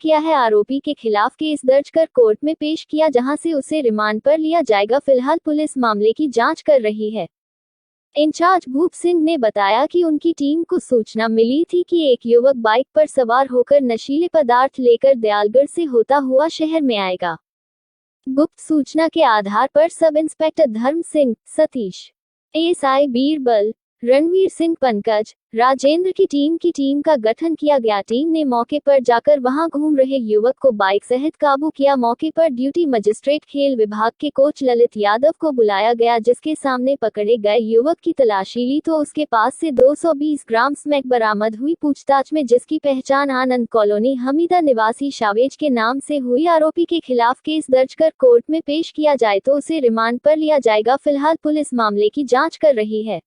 किया है। आरोपी के खिलाफ केस दर्ज कर कोर्ट में पेश किया, जहां से उसे रिमांड पर लिया जाएगा। फिलहाल पुलिस मामले की जांच कर रही है। इंचार्ज भूप सिंह ने बताया कि उनकी टीम को सूचना मिली थी कि एक युवक बाइक पर सवार होकर नशीले पदार्थ लेकर दयालगढ़ से होता हुआ शहर में आएगा। गुप्त सूचना के आधार पर सब इंस्पेक्टर धर्म सिंह, सतीश, एएसआई बीरबल, रणवीर सिंह, पंकज, राजेंद्र की टीम का गठन किया गया। टीम ने मौके पर जाकर वहां घूम रहे युवक को बाइक सहित काबू किया। मौके पर ड्यूटी मजिस्ट्रेट खेल विभाग के कोच ललित यादव को बुलाया गया, जिसके सामने पकड़े गए युवक की तलाशी ली तो उसके पास से 220 ग्राम स्मैक बरामद हुई। पूछताछ में जिसकी पहचान आनंद कॉलोनी हमीदा निवासी शावेज के नाम से हुई। आरोपी के खिलाफ केस दर्ज कर कोर्ट में पेश किया जाए तो उसे रिमांड पर लिया जाएगा। फिलहाल पुलिस मामले की जांच कर रही है।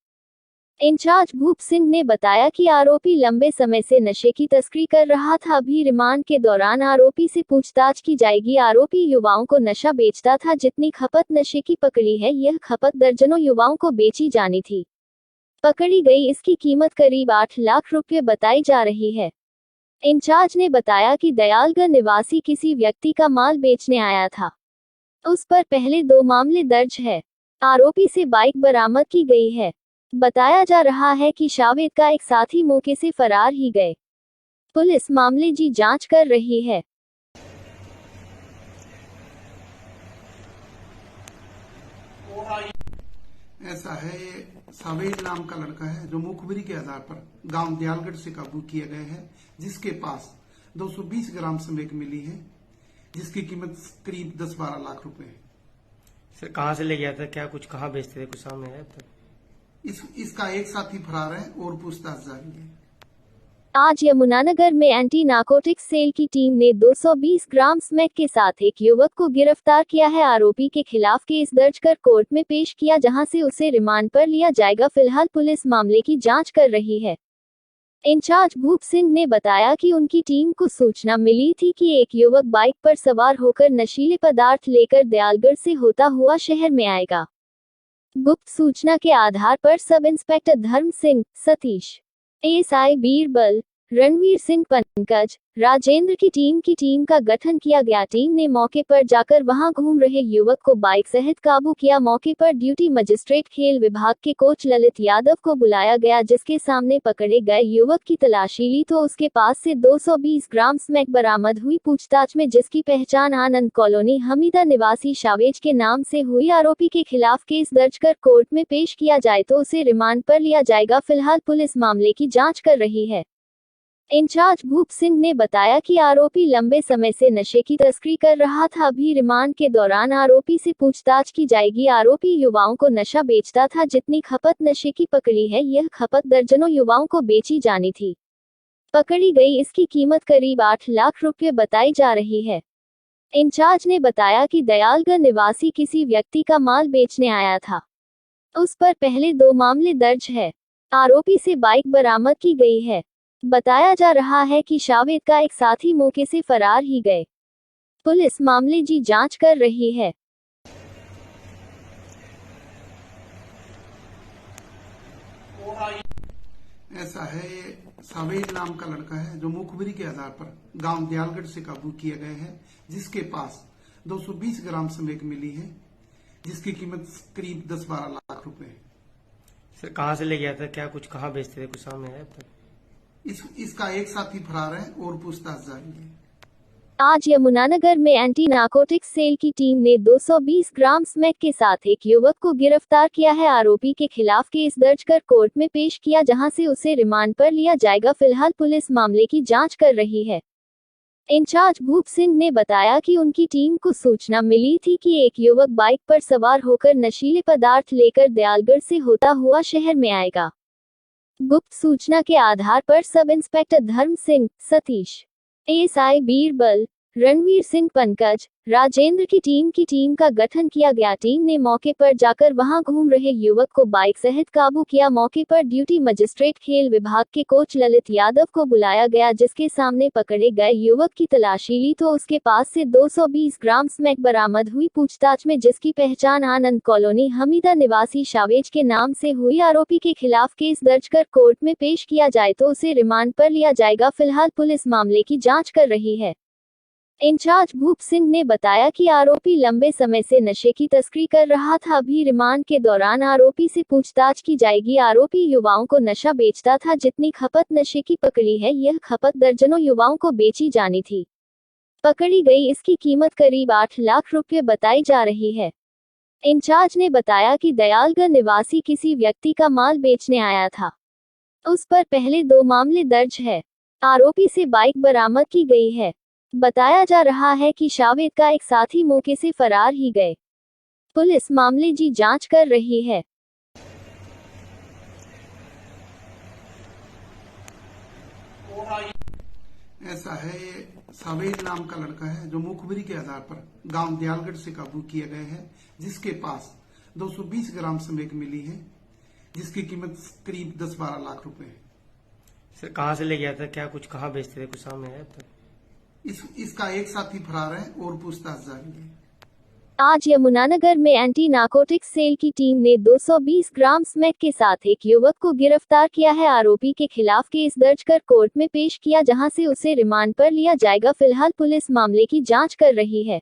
इंचार्ज भूप सिंह ने बताया कि आरोपी लंबे समय से नशे की तस्करी कर रहा था। अभी रिमांड के दौरान आरोपी से पूछताछ की जाएगी। आरोपी युवाओं को नशा बेचता था। जितनी खपत नशे की पकड़ी है, यह खपत दर्जनों युवाओं को बेची जानी थी। पकड़ी गई इसकी कीमत करीब 8 लाख रुपए बताई जा रही है। इंचार्ज ने बताया कि दयालगढ़ निवासी किसी व्यक्ति का माल बेचने आया था। उस पर पहले 2 मामले दर्ज है। आरोपी से बाइक बरामद की गई है। बताया जा रहा है कि शावेद का एक साथी मौके से फरार ही गए। पुलिस मामले की जांच कर रही है। ऐसा है, सावेद नाम का लड़का है जो मुखबिरी के आधार पर गांव दयालगढ़ से काबू किए गए हैं, जिसके पास 220 ग्राम स्मैक मिली है, जिसकी कीमत करीब 10-12 लाख रुपए है। सर कहाँ से ले गया था, क्या कुछ कहाँ बेचते थे, कुछ सामने है तो? इसका एक साथी फरार है और पूछताछ जारी है। आज यमुनानगर में एंटी नार्कोटिक्स सेल की टीम ने 220 ग्राम स्मैक के साथ एक युवक को गिरफ्तार किया है। आरोपी के खिलाफ केस दर्ज कर कोर्ट में पेश किया, जहां से उसे रिमांड पर लिया जाएगा। फिलहाल पुलिस मामले की जांच कर रही है। इंचार्ज भूप सिंह ने बताया कि उनकी टीम को सूचना मिली थी कि एक युवक बाइक पर सवार होकर नशीले पदार्थ लेकर दयालगढ़ से होता हुआ शहर में आएगा। गुप्त सूचना के आधार पर सब इंस्पेक्टर धर्म सिंह, सतीश, एएसआई बीरबल, रणवीर सिंह, पंकज, राजेंद्र की टीम का गठन किया गया। टीम ने मौके पर जाकर वहां घूम रहे युवक को बाइक सहित काबू किया। मौके पर ड्यूटी मजिस्ट्रेट खेल विभाग के कोच ललित यादव को बुलाया गया, जिसके सामने पकड़े गए युवक की तलाशी ली तो उसके पास से 220 ग्राम स्मैक बरामद हुई। पूछताछ में जिसकी पहचान आनंद कॉलोनी हमीदा निवासी शावेज के नाम से हुई। आरोपी के खिलाफ केस दर्ज कर कोर्ट में पेश किया जाए तो उसे रिमांड पर लिया जाएगा। फिलहाल पुलिस मामले की जांच कर रही है। इंचार्ज भूप सिंह ने बताया कि आरोपी लंबे समय से नशे की तस्करी कर रहा था। अभी रिमांड के दौरान आरोपी से पूछताछ की जाएगी। आरोपी युवाओं को नशा बेचता था। जितनी खपत नशे की पकड़ी है, यह खपत दर्जनों युवाओं को बेची जानी थी। पकड़ी गई इसकी कीमत करीब 8 लाख रुपए बताई जा रही है। इंचार्ज ने बताया कि दयालगढ़ निवासी किसी व्यक्ति का माल बेचने आया था। उस पर पहले 2 मामले दर्ज है। आरोपी से बाइक बरामद की गई है। बताया जा रहा है कि शावेद का एक साथी मौके से फरार ही गए। पुलिस मामले की जांच कर रही है। ऐसा है, सावेद नाम का लड़का है जो मुखबिरी के आधार पर गांव दयालगढ़ से काबू किए गए हैं, जिसके पास 220 ग्राम स्मैक मिली है, जिसकी कीमत करीब 10-12 लाख रुपए है। सर कहाँ से ले गया था, क्या कुछ कहाँ बेचते थे, कुछ सामने है तो? इसका एक साथी फरार है और पूछताछ जारी है। आज यमुनानगर में एंटी नार्कोटिक्स सेल की टीम ने 220 ग्राम स्मैक के साथ एक युवक को गिरफ्तार किया है। आरोपी के खिलाफ केस दर्ज कर कोर्ट में पेश किया, जहां से उसे रिमांड पर लिया जाएगा। फिलहाल पुलिस मामले की जांच कर रही है। इंचार्ज भूप सिंह ने बताया कि उनकी टीम को सूचना मिली थी कि एक युवक बाइक पर सवार होकर नशीले पदार्थ लेकर दयालगढ़ से होता हुआ शहर में आएगा। गुप्त सूचना के आधार पर सब इंस्पेक्टर धर्म सिंह, सतीश, एएसआई बीरबल, रणवीर सिंह, पंकज, राजेंद्र की टीम का गठन किया गया। टीम ने मौके पर जाकर वहां घूम रहे युवक को बाइक सहित काबू किया। मौके पर ड्यूटी मजिस्ट्रेट खेल विभाग के कोच ललित यादव को बुलाया गया, जिसके सामने पकड़े गए युवक की तलाशी ली तो उसके पास से 220 ग्राम स्मैक बरामद हुई। पूछताछ में जिसकी पहचान आनंद कॉलोनी हमीदा निवासी शावेज के नाम से हुई। आरोपी के खिलाफ केस दर्ज कर कोर्ट में पेश किया जाए तो उसे रिमांड पर लिया जाएगा। फिलहाल पुलिस मामले की जांच कर रही है। इंचार्ज भूप सिंह ने बताया कि आरोपी लंबे समय से नशे की तस्करी कर रहा था। अभी रिमांड के दौरान आरोपी से पूछताछ की जाएगी। आरोपी युवाओं को नशा बेचता था। जितनी खपत नशे की पकड़ी है, यह खपत दर्जनों युवाओं को बेची जानी थी। पकड़ी गई इसकी कीमत करीब 8 लाख रुपए बताई जा रही है। इंचार्ज ने बताया कि दयालगढ़ निवासी किसी व्यक्ति का माल बेचने आया था। उस पर पहले 2 मामले दर्ज है। आरोपी से बाइक बरामद की गई है। बताया जा रहा है कि शावेद का एक साथी मौके से फरार ही गए। पुलिस मामले की जांच कर रही है। ऐसा है, ये सावेद नाम का लड़का है जो मुखबिरी के आधार पर गांव दयालगढ़ से काबू किया गया है, जिसके पास 220 ग्राम स्मैक मिली है, जिसकी कीमत करीब 10-12 लाख रुपए है। सर कहाँ से ले गया था, क्या कुछ कहाँ बेचते थे, कुछ सामने है तो? इसका एक साथी फरार है और पूछताछ जारी है। आज यमुनानगर में एंटी नार्कोटिक्स सेल की टीम ने 220 ग्राम स्मैक के साथ एक युवक को गिरफ्तार किया है। आरोपी के खिलाफ केस दर्ज कर कोर्ट में पेश किया, जहां से उसे रिमांड पर लिया जाएगा। फिलहाल पुलिस मामले की जांच कर रही है।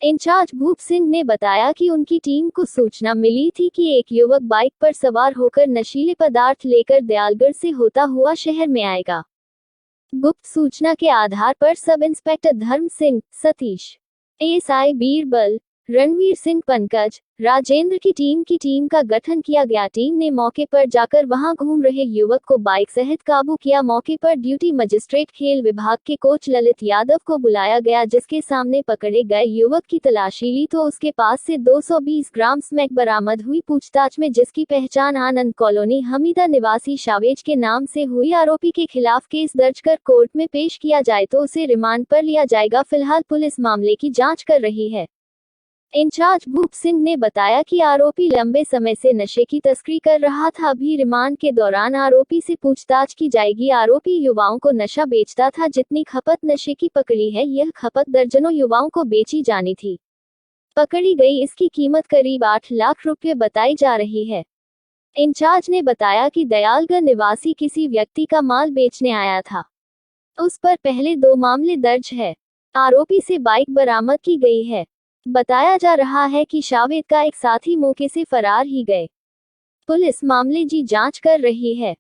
इंचार्ज भूप सिंह ने बताया कि उनकी टीम को सूचना मिली थी कि एक युवक बाइक पर सवार होकर नशीले पदार्थ लेकर दयालगढ़ से होता हुआ शहर में आएगा। गुप्त सूचना के आधार पर सब इंस्पेक्टर धर्म सिंह, सतीश, एएसआई बीरबल, रणवीर सिंह, पंकज, राजेंद्र की टीम का गठन किया गया। टीम ने मौके पर जाकर वहां घूम रहे युवक को बाइक सहित काबू किया। मौके पर ड्यूटी मजिस्ट्रेट खेल विभाग के कोच ललित यादव को बुलाया गया, जिसके सामने पकड़े गए युवक की तलाशी ली तो उसके पास से 220 ग्राम स्मैक बरामद हुई। पूछताछ में जिसकी पहचान आनंद कॉलोनी हमीदा निवासी शावेज के नाम से हुई। आरोपी के खिलाफ केस दर्ज कर कोर्ट में पेश किया जाए तो उसे रिमांड पर लिया जाएगा। फिलहाल पुलिस मामले की जांच कर रही है। इंचार्ज भूप सिंह ने बताया कि आरोपी लंबे समय से नशे की तस्करी कर रहा था। अभी रिमांड के दौरान आरोपी से पूछताछ की जाएगी। आरोपी युवाओं को नशा बेचता था। जितनी खपत नशे की पकड़ी है, यह खपत दर्जनों युवाओं को बेची जानी थी। पकड़ी गई इसकी कीमत करीब 8 लाख रुपए बताई जा रही है। इंचार्ज ने बताया कि दयालगढ़ निवासी किसी व्यक्ति का माल बेचने आया था। उस पर पहले 2 मामले दर्ज है। आरोपी से बाइक बरामद की गई है। बताया जा रहा है कि शावेद का एक साथी मौके से फरार ही गए। पुलिस मामले की जांच कर रही है।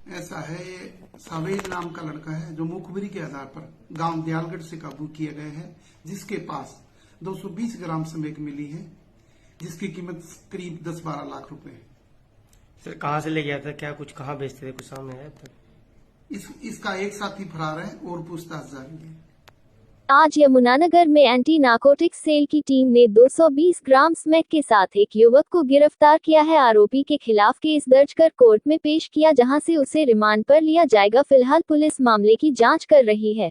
ऐसा है, ये सावेद नाम का लड़का है जो मुखबिरी के आधार पर गांव दयालगढ़ से काबू किया गया है, जिसके पास 220 ग्राम स्मैक मिली है, जिसकी कीमत करीब 10-12 लाख रुपए है। सर कहाँ से ले गया था, क्या कुछ कहाँ बेचते थे, कुछ सामने है तो? इसका एक साथी फरार है और पूछताछ जारी है। आज यमुनानगर में एंटी नार्कोटिक्स सेल की टीम ने 220 ग्राम स्मैक के साथ एक युवक को गिरफ्तार किया है। आरोपी के खिलाफ केस दर्ज कर कोर्ट में पेश किया, जहां से उसे रिमांड पर लिया जाएगा। फिलहाल पुलिस मामले की जांच कर रही है।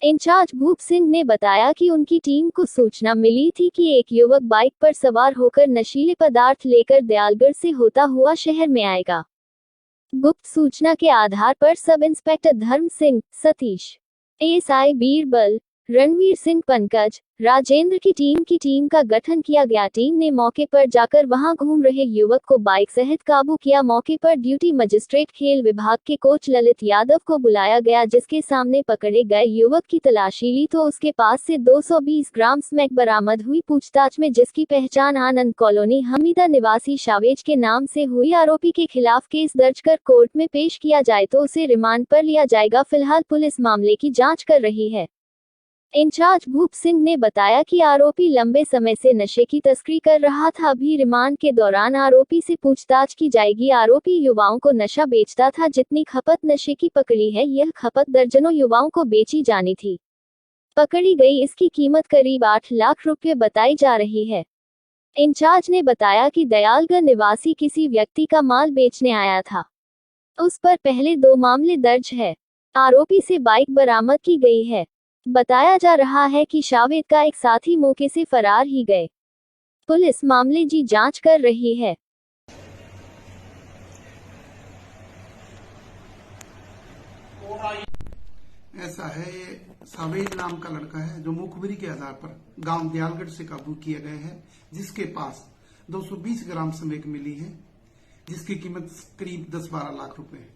इंचार्ज भूप सिंह ने बताया कि उनकी टीम को सूचना मिली थी कि एक युवक बाइक पर सवार होकर नशीले पदार्थ लेकर दयालगढ़ से होता हुआ शहर में आएगा। गुप्त सूचना के आधार पर सब इंस्पेक्टर धर्म सिंह, सतीश, एएसआई बीरबल, रणवीर सिंह, पंकज, राजेंद्र की टीम का गठन किया गया। टीम ने मौके पर जाकर वहां घूम रहे युवक को बाइक सहित काबू किया। मौके पर ड्यूटी मजिस्ट्रेट खेल विभाग के कोच ललित यादव को बुलाया गया, जिसके सामने पकड़े गए युवक की तलाशी ली तो उसके पास से 220 ग्राम स्मैक बरामद हुई। पूछताछ में जिसकी पहचान आनंद कॉलोनी हमीदा निवासी शावेज के नाम से हुई। आरोपी के खिलाफ केस दर्ज कर कोर्ट में पेश किया जाए तो उसे रिमांड पर लिया जाएगा। फिलहाल पुलिस मामले की जांच कर रही है। इंचार्ज भूप सिंह ने बताया कि आरोपी लंबे समय से नशे की तस्करी कर रहा था। अभी रिमांड के दौरान आरोपी से पूछताछ की जाएगी। आरोपी युवाओं को नशा बेचता था। जितनी खपत नशे की पकड़ी है, यह खपत दर्जनों युवाओं को बेची जानी थी। पकड़ी गई इसकी कीमत करीब 8 लाख रुपए बताई जा रही है। इंचार्ज ने बताया कि दयालगढ़ निवासी किसी व्यक्ति का माल बेचने आया था। उस पर पहले 2 मामले दर्ज है। आरोपी से बाइक बरामद की गई है। बताया जा रहा है कि शावेद का एक साथी मौके से फरार ही गए। पुलिस मामले की जांच कर रही है। ऐसा है, ये सावेद नाम का लड़का है जो मुखबिरी के आधार पर गांव दयालगढ़ से काबू किया गया है, जिसके पास 220 ग्राम स्मैक मिली है, जिसकी कीमत करीब 10-12 लाख रुपए है।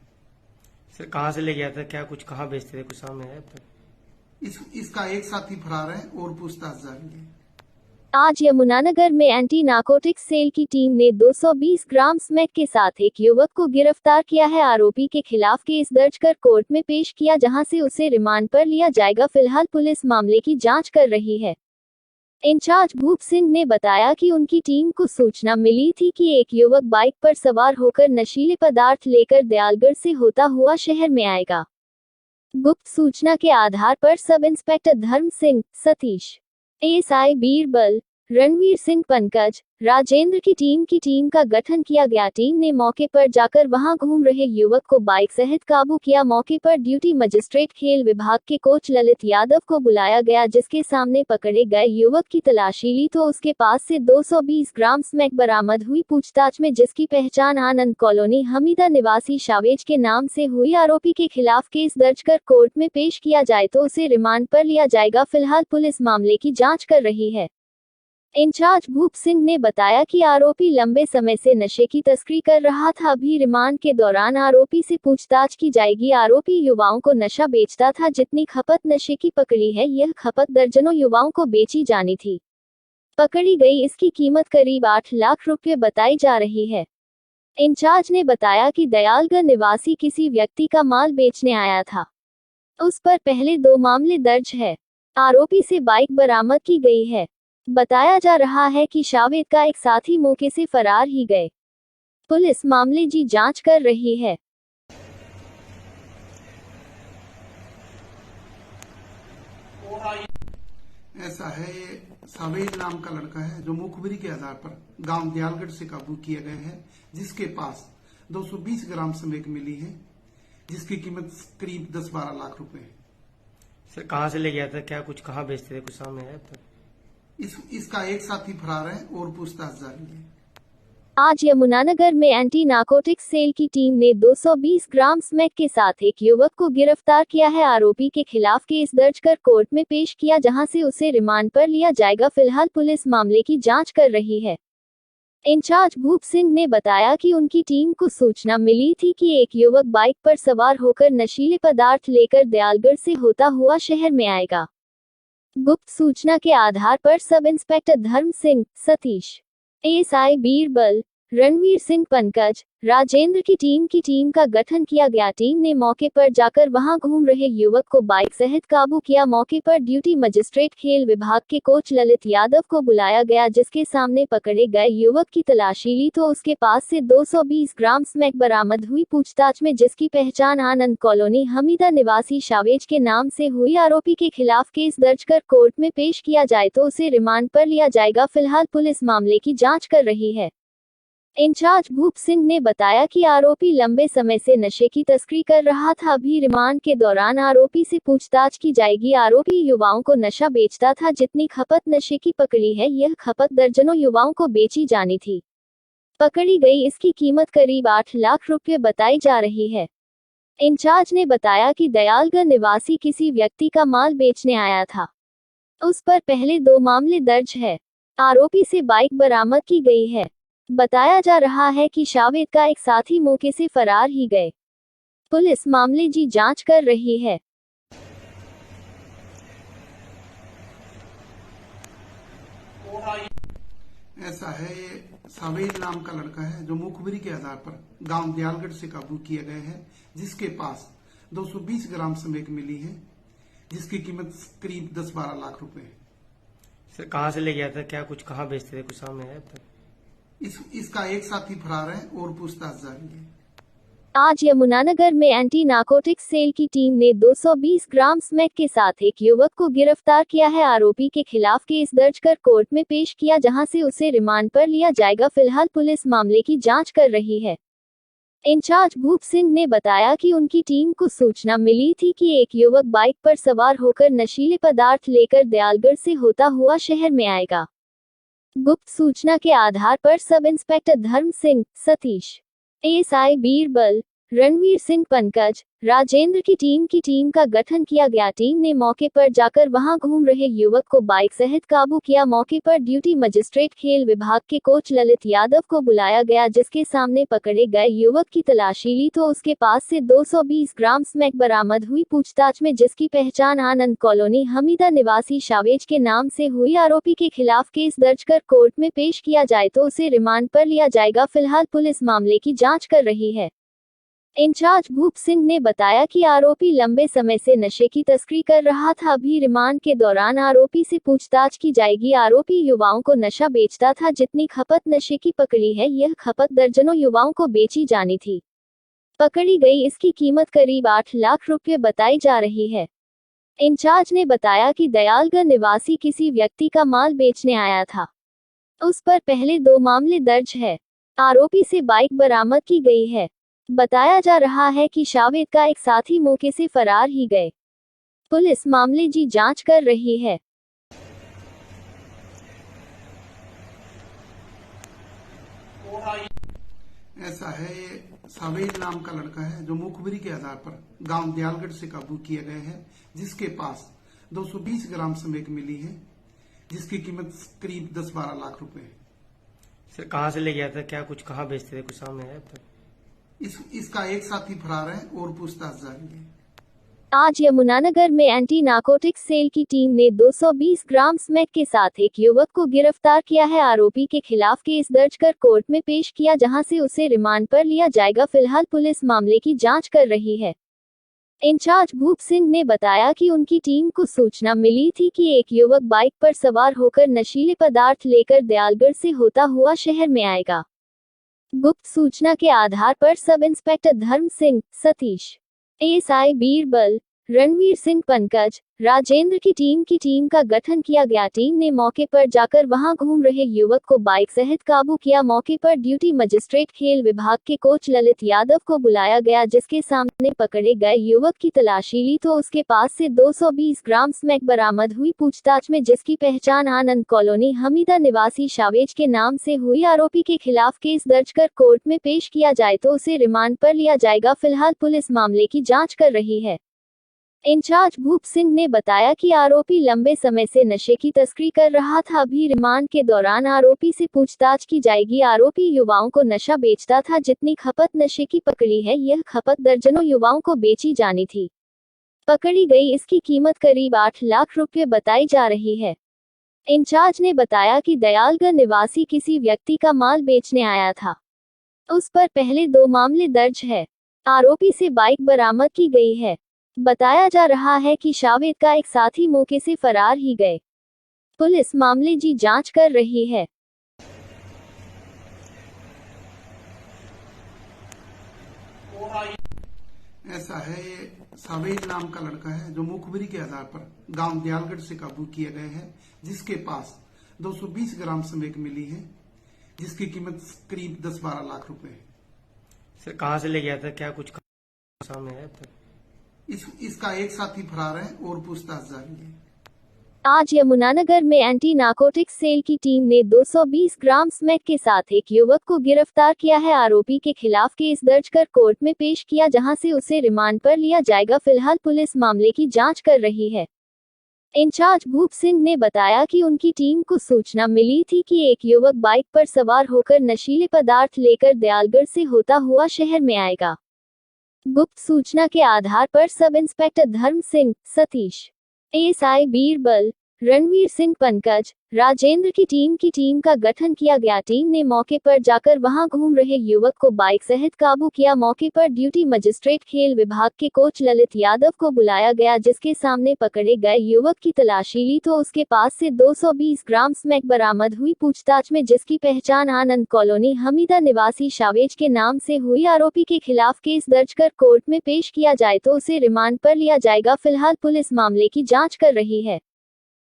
सर कहाँ से ले गया था, क्या कुछ कहाँ बेचते थे, कुछ सामने है अब तक? इसका एक साथी फरार है और पूछताछ जारी है। आज यमुनानगर में एंटी नार्कोटिक्स सेल की टीम ने 220 ग्राम स्मैक के साथ एक युवक को गिरफ्तार किया है। आरोपी के खिलाफ केस दर्ज कर कोर्ट में पेश किया, जहां से उसे रिमांड पर लिया जाएगा। फिलहाल पुलिस मामले की जांच कर रही है। इंचार्ज भूप सिंह ने बताया कि उनकी टीम को सूचना मिली थी कि एक युवक बाइक पर सवार होकर नशीले पदार्थ लेकर दयालगढ़ से होता हुआ शहर में आएगा। गुप्त सूचना के आधार पर सब इंस्पेक्टर धर्म सिंह, सतीश, एएसआई बीरबल, रणवीर सिंह, पंकज, राजेंद्र की टीम का गठन किया गया। टीम ने मौके पर जाकर वहां घूम रहे युवक को बाइक सहित काबू किया। मौके पर ड्यूटी मजिस्ट्रेट खेल विभाग के कोच ललित यादव को बुलाया गया, जिसके सामने पकड़े गए युवक की तलाशी ली तो उसके पास से 220 ग्राम स्मैक बरामद हुई। पूछताछ में जिसकी पहचान आनंद कॉलोनी हमीदा निवासी शावेज के नाम से हुई। आरोपी के खिलाफ केस दर्ज कर कोर्ट में पेश किया जाए तो उसे रिमांड पर लिया जाएगा। फिलहाल पुलिस मामले की जांच कर रही है। इंचार्ज भूप सिंह ने बताया कि आरोपी लंबे समय से नशे की तस्करी कर रहा था। अभी रिमांड के दौरान आरोपी से पूछताछ की जाएगी। आरोपी युवाओं को नशा बेचता था। जितनी खपत नशे की पकड़ी है, यह खपत दर्जनों युवाओं को बेची जानी थी। पकड़ी गई इसकी कीमत करीब 8 लाख रुपए बताई जा रही है। इंचार्ज ने बताया कि दयालगढ़ निवासी किसी व्यक्ति का माल बेचने आया था। उस पर पहले 2 मामले दर्ज है। आरोपी से बाइक बरामद की गई है। बताया जा रहा है कि शावेद का एक साथी मौके से फरार ही गए। पुलिस मामले की जांच कर रही है। ऐसा है, ये सावेद नाम का लड़का है जो मुखबिरी के आधार पर गांव दयालगढ़ से काबू किया गया है, जिसके पास 220 ग्राम स्मैक मिली है, जिसकी कीमत करीब 10-12 लाख रुपए है। सर कहाँ से ले गया था, क्या कुछ कहाँ बेचते थे, कुछ सामने है अब तक? इसका एक साथी फरार है और पूछताछ जारी है। आज यमुनानगर में एंटी नार्कोटिक्स सेल की टीम ने 220 ग्राम स्मैक के साथ एक युवक को गिरफ्तार किया है। आरोपी के खिलाफ केस दर्ज कर कोर्ट में पेश किया, जहां से उसे रिमांड पर लिया जाएगा। फिलहाल पुलिस मामले की जांच कर रही है। इंचार्ज भूप सिंह ने बताया कि उनकी टीम को सूचना मिली थी कि एक युवक बाइक पर सवार होकर नशीले पदार्थ लेकर दयालगढ़ से होता हुआ शहर में आएगा। गुप्त सूचना के आधार पर सब इंस्पेक्टर धर्म सिंह, सतीश, एएसआई बीरबल, रणवीर सिंह, पंकज, राजेंद्र की टीम का गठन किया गया। टीम ने मौके पर जाकर वहां घूम रहे युवक को बाइक सहित काबू किया। मौके पर ड्यूटी मजिस्ट्रेट खेल विभाग के कोच ललित यादव को बुलाया गया, जिसके सामने पकड़े गए युवक की तलाशी ली तो उसके पास से 220 ग्राम स्मैक बरामद हुई। पूछताछ में जिसकी पहचान आनंद कॉलोनी हमीदा निवासी शावेज के नाम से हुई। आरोपी के खिलाफ केस दर्ज कर कोर्ट में पेश किया जाए तो उसे रिमांड पर लिया जाएगा। फिलहाल पुलिस मामले की जांच कर रही है। इंचार्ज भूप सिंह ने बताया कि आरोपी लंबे समय से नशे की तस्करी कर रहा था। अभी रिमांड के दौरान आरोपी से पूछताछ की जाएगी। आरोपी युवाओं को नशा बेचता था। जितनी खपत नशे की पकड़ी है, यह खपत दर्जनों युवाओं को बेची जानी थी। पकड़ी गई इसकी कीमत करीब 8 लाख रुपए बताई जा रही है। इंचार्ज ने बताया कि दयालगढ़ निवासी किसी व्यक्ति का माल बेचने आया था। उस पर पहले 2 मामले दर्ज है। आरोपी से बाइक बरामद की गई है। बताया जा रहा है कि शावेद का एक साथी मौके से फरार ही गए। पुलिस मामले की जांच कर रही है। ऐसा है, ये सावेद नाम का लड़का है जो मुखबिरी के आधार पर गांव दयालगढ़ से काबू किया गया है, जिसके पास 220 ग्राम स्मैक मिली है, जिसकी कीमत करीब 10-12 लाख रुपए है। सर कहाँ से ले गया था, क्या कुछ कहाँ बेचते थे, कुछ सामने है अब तक? इसका एक साथी फरार है और पूछताछ जारी है। आज यमुनानगर में एंटी नार्कोटिक्स सेल की टीम ने 220 ग्राम स्मैक के साथ एक युवक को गिरफ्तार किया है। आरोपी के खिलाफ केस दर्ज कर कोर्ट में पेश किया, जहां से उसे रिमांड पर लिया जाएगा। फिलहाल पुलिस मामले की जांच कर रही है। इंचार्ज भूप सिंह ने बताया कि उनकी टीम को सूचना मिली थी कि एक युवक बाइक पर सवार होकर नशीले पदार्थ लेकर दयालगढ़ से होता हुआ शहर में आएगा। गुप्त सूचना के आधार पर सब इंस्पेक्टर धर्म सिंह, सतीश, एएसआई बीरबल, रणवीर सिंह पंकज, राजेंद्र की टीम का गठन किया गया। टीम ने मौके पर जाकर वहां घूम रहे युवक को बाइक सहित काबू किया। मौके पर ड्यूटी मजिस्ट्रेट खेल विभाग के कोच ललित यादव को बुलाया गया, जिसके सामने पकड़े गए युवक की तलाशी ली तो उसके पास से 220 ग्राम स्मैक बरामद हुई। पूछताछ में जिसकी पहचान आनंद कॉलोनी हमीदा निवासी शावेज के नाम से हुई। आरोपी के खिलाफ केस दर्ज कर कोर्ट में पेश किया जाए तो उसे रिमांड पर लिया जाएगा। फिलहाल पुलिस मामले की जाँच कर रही है। इंचार्ज भूप सिंह ने बताया कि आरोपी लंबे समय से नशे की तस्करी कर रहा था। अभी रिमांड के दौरान आरोपी से पूछताछ की जाएगी। आरोपी युवाओं को नशा बेचता था। जितनी खपत नशे की पकड़ी है, यह खपत दर्जनों युवाओं को बेची जानी थी। पकड़ी गई इसकी कीमत करीब 8 लाख रुपए बताई जा रही है। इंचार्ज ने बताया कि दयालगढ़ निवासी किसी व्यक्ति का माल बेचने आया था। उस पर पहले 2 मामले दर्ज है। आरोपी से बाइक बरामद की गई है। बताया जा रहा है कि शावेद का एक साथी मौके से फरार ही गए। पुलिस मामले की जांच कर रही है। ऐसा है, ये सावेद नाम का लड़का है जो मुखबिरी के आधार पर गांव दयालगढ़ से काबू किए गए हैं, जिसके पास 220 ग्राम स्मैक मिली है, जिसकी कीमत करीब 10-12 लाख रुपए है। सर कहाँ से ले गया था, क्या कुछ कहाँ बेचते थे, कुछ सामने है अब तक? इसका एक साथी फरार है और पूछताछ जारी है। आज यमुनानगर में एंटी नार्कोटिक्स सेल की टीम ने 220 ग्राम स्मैक के साथ एक युवक को गिरफ्तार किया है। आरोपी के खिलाफ केस दर्ज कर कोर्ट में पेश किया, जहां से उसे रिमांड पर लिया जाएगा। फिलहाल पुलिस मामले की जांच कर रही है। इंचार्ज भूप सिंह ने बताया कि उनकी टीम को सूचना मिली थी कि एक युवक बाइक पर सवार होकर नशीले पदार्थ लेकर दयालगढ़ से होता हुआ शहर में आएगा। गुप्त सूचना के आधार पर सब इंस्पेक्टर धर्म सिंह, सतीश, एएसआई बीरबल, रणवीर सिंह पंकज, राजेंद्र की टीम का गठन किया गया। टीम ने मौके पर जाकर वहां घूम रहे युवक को बाइक सहित काबू किया। मौके पर ड्यूटी मजिस्ट्रेट खेल विभाग के कोच ललित यादव को बुलाया गया, जिसके सामने पकड़े गए युवक की तलाशी ली तो उसके पास से 220 ग्राम स्मैक बरामद हुई। पूछताछ में जिसकी पहचान आनंद कॉलोनी हमीदा निवासी शावेज के नाम से हुई। आरोपी के खिलाफ केस दर्ज कर कोर्ट में पेश किया जाए तो उसे रिमांड पर लिया जाएगा। फिलहाल पुलिस मामले की जाँच कर रही है। इंचार्ज भूप सिंह ने बताया कि आरोपी लंबे समय से नशे की तस्करी कर रहा था। अभी रिमांड के दौरान आरोपी से पूछताछ की जाएगी। आरोपी युवाओं को नशा बेचता था। जितनी खपत नशे की पकड़ी है, यह खपत दर्जनों युवाओं को बेची जानी थी। पकड़ी गई इसकी कीमत करीब 8 लाख रुपए बताई जा रही है। इंचार्ज ने बताया कि दयालगढ़ निवासी किसी व्यक्ति का माल बेचने आया था। उस पर पहले 2 मामले दर्ज है। आरोपी से बाइक बरामद की गई है। बताया जा रहा है कि शावेद का एक साथी मौके से फरार ही गए। पुलिस मामले की जांच कर रही है। ऐसा है, ये सावेद नाम का लड़का है जो मुखबिरी के आधार पर गांव दयालगढ़ से काबू किए गए हैं, जिसके पास 220 ग्राम स्मैक मिली है, जिसकी कीमत करीब 10-12 लाख रुपए है। सर कहाँ से ले गया था, क्या कुछ सामने है अब तक? इसका एक साथी फरार है और पूछताछ जारी है। आज यमुनानगर में एंटी नार्कोटिक्स सेल की टीम ने 220 ग्राम स्मैक के साथ एक युवक को गिरफ्तार किया है। आरोपी के खिलाफ केस दर्ज कर कोर्ट में पेश किया, जहां से उसे रिमांड पर लिया जाएगा। फिलहाल पुलिस मामले की जांच कर रही है। इंचार्ज भूप सिंह ने बताया कि उनकी टीम को सूचना मिली थी कि एक युवक बाइक पर सवार होकर नशीले पदार्थ लेकर दयालगढ़ से होता हुआ शहर में आएगा। गुप्त सूचना के आधार पर सब इंस्पेक्टर धर्म सिंह, सतीश, एएसआई बीरबल, रणवीर सिंह पंकज, राजेंद्र की टीम का गठन किया गया। टीम ने मौके पर जाकर वहां घूम रहे युवक को बाइक सहित काबू किया। मौके पर ड्यूटी मजिस्ट्रेट खेल विभाग के कोच ललित यादव को बुलाया गया, जिसके सामने पकड़े गए युवक की तलाशी ली तो उसके पास से 220 ग्राम स्मैक बरामद हुई। पूछताछ में जिसकी पहचान आनंद कॉलोनी हमीदा निवासी शावेज के नाम से हुई। आरोपी के खिलाफ केस दर्ज कर कोर्ट में पेश किया जाए तो उसे रिमांड पर लिया जाएगा। फिलहाल पुलिस मामले की जाँच कर रही है।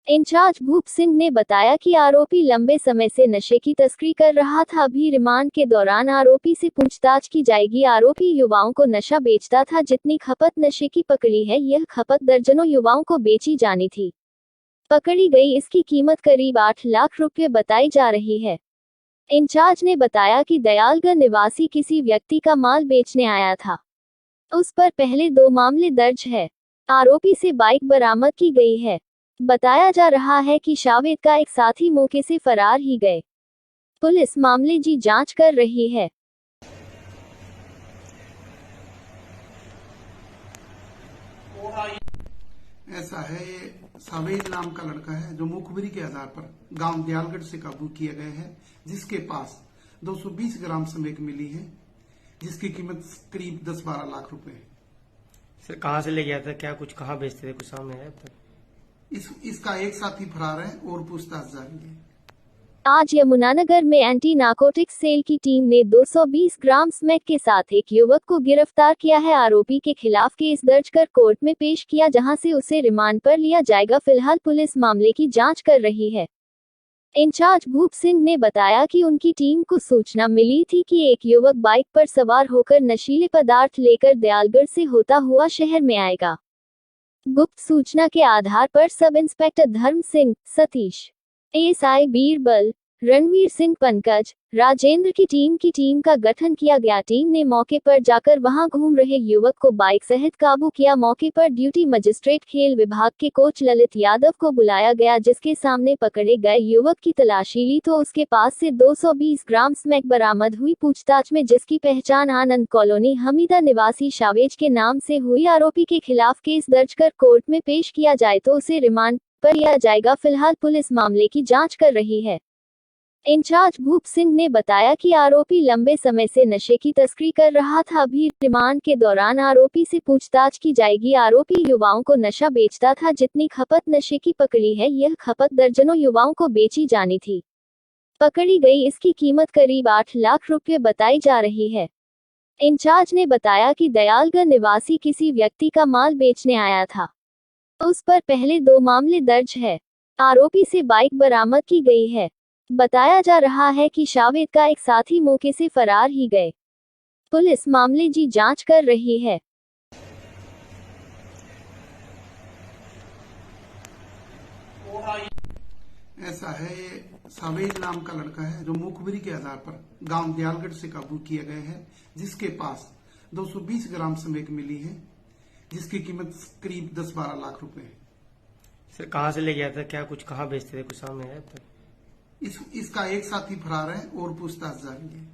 इंचार्ज भूप सिंह ने बताया कि आरोपी लंबे समय से नशे की तस्करी कर रहा था। अभी रिमांड के दौरान आरोपी से पूछताछ की जाएगी। आरोपी युवाओं को नशा बेचता था। जितनी खपत नशे की पकड़ी है, यह खपत दर्जनों युवाओं को बेची जानी थी। पकड़ी गई इसकी कीमत करीब 8 लाख रुपए बताई जा रही है। इंचार्ज ने बताया कि दयालगढ़ निवासी किसी व्यक्ति का माल बेचने आया था। उस पर पहले 2 मामले दर्ज है। आरोपी से बाइक बरामद की गई है। बताया जा रहा है कि शावेद का एक साथी मौके से फरार ही गए। पुलिस मामले की जांच कर रही है। ऐसा है, ये सावेद नाम का लड़का है जो मुखबिरी के आधार पर गांव दयालगढ़ से काबू किया गया है, जिसके पास 220 ग्राम स्मैक मिली है, जिसकी कीमत करीब 10-12 लाख रुपए है। सर कहाँ से ले गया था, क्या कुछ कहाँ बेचते थे, कुछ सामने है अब तक? इसका एक साथी फरार है और पूछताछ जारी है। आज यमुनानगर में एंटी नार्कोटिक्स सेल की टीम ने 220 ग्राम स्मैक के साथ एक युवक को गिरफ्तार किया है। आरोपी के खिलाफ केस दर्ज कर कोर्ट में पेश किया, जहां से उसे रिमांड पर लिया जाएगा। फिलहाल पुलिस मामले की जांच कर रही है। इंचार्ज भूप सिंह ने बताया कि उनकी टीम को सूचना मिली थी कि एक युवक बाइक पर सवार होकर नशीले पदार्थ लेकर दयालगढ़ से होता हुआ शहर में आएगा। गुप्त सूचना के आधार पर सब इंस्पेक्टर धर्म सिंह, सतीश, एएसआई बीरबल, रणवीर सिंह, पंकज, राजेंद्र की टीम का गठन किया गया। टीम ने मौके पर जाकर वहां घूम रहे युवक को बाइक सहित काबू किया। मौके पर ड्यूटी मजिस्ट्रेट खेल विभाग के कोच ललित यादव को बुलाया गया, जिसके सामने पकड़े गए युवक की तलाशी ली तो उसके पास से 220 ग्राम स्मैक बरामद हुई। पूछताछ में जिसकी पहचान आनंद कॉलोनी हमीदा निवासी शावेज के नाम से हुई। आरोपी के खिलाफ केस दर्ज कर कोर्ट में पेश किया जाए तो उसे रिमांड पर लिया जाएगा। फिलहाल पुलिस मामले की जांच कर रही है। इंचार्ज भूप सिंह ने बताया कि आरोपी लंबे समय से नशे की तस्करी कर रहा था। अभी रिमांड के दौरान आरोपी से पूछताछ की जाएगी। आरोपी युवाओं को नशा बेचता था। जितनी खपत नशे की पकड़ी है, यह खपत दर्जनों युवाओं को बेची जानी थी। पकड़ी गई इसकी कीमत करीब 8 लाख रुपए बताई जा रही है। इंचार्ज ने बताया कि दयालगढ़ निवासी किसी व्यक्ति का माल बेचने आया था। उस पर पहले 2 मामले दर्ज है। आरोपी से बाइक बरामद की गई है। बताया जा रहा है कि शावेद का एक साथी मौके से फरार ही गए। पुलिस मामले की जांच कर रही है। ऐसा है, ये सावेद नाम का लड़का है जो मुखबिरी के आधार पर गांव दयालगढ़ से काबू किया गया है, जिसके पास 220 ग्राम स्मैक मिली है, जिसकी कीमत करीब 10-12 लाख रुपए है। सर कहाँ से ले गया था, क्या कुछ कहाँ बेचते थे, कुछ सामने है अब तक? इसका एक साथी फरार है और पूछताछ जारी है।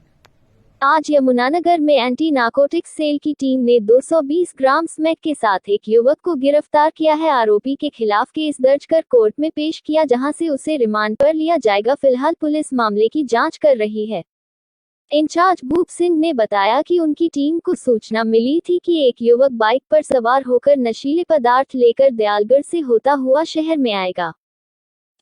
आज यमुनानगर में एंटी नार्कोटिक्स सेल की टीम ने 220 ग्राम स्मैक के साथ एक युवक को गिरफ्तार किया है। आरोपी के खिलाफ केस दर्ज कर कोर्ट में पेश किया, जहां से उसे रिमांड पर लिया जाएगा। फिलहाल पुलिस मामले की जांच कर रही है। इंचार्ज भूप सिंह ने बताया कि उनकी टीम को सूचना मिली थी कि एक युवक बाइक पर सवार होकर नशीले पदार्थ लेकर दयालगढ़ से होता हुआ शहर में आएगा।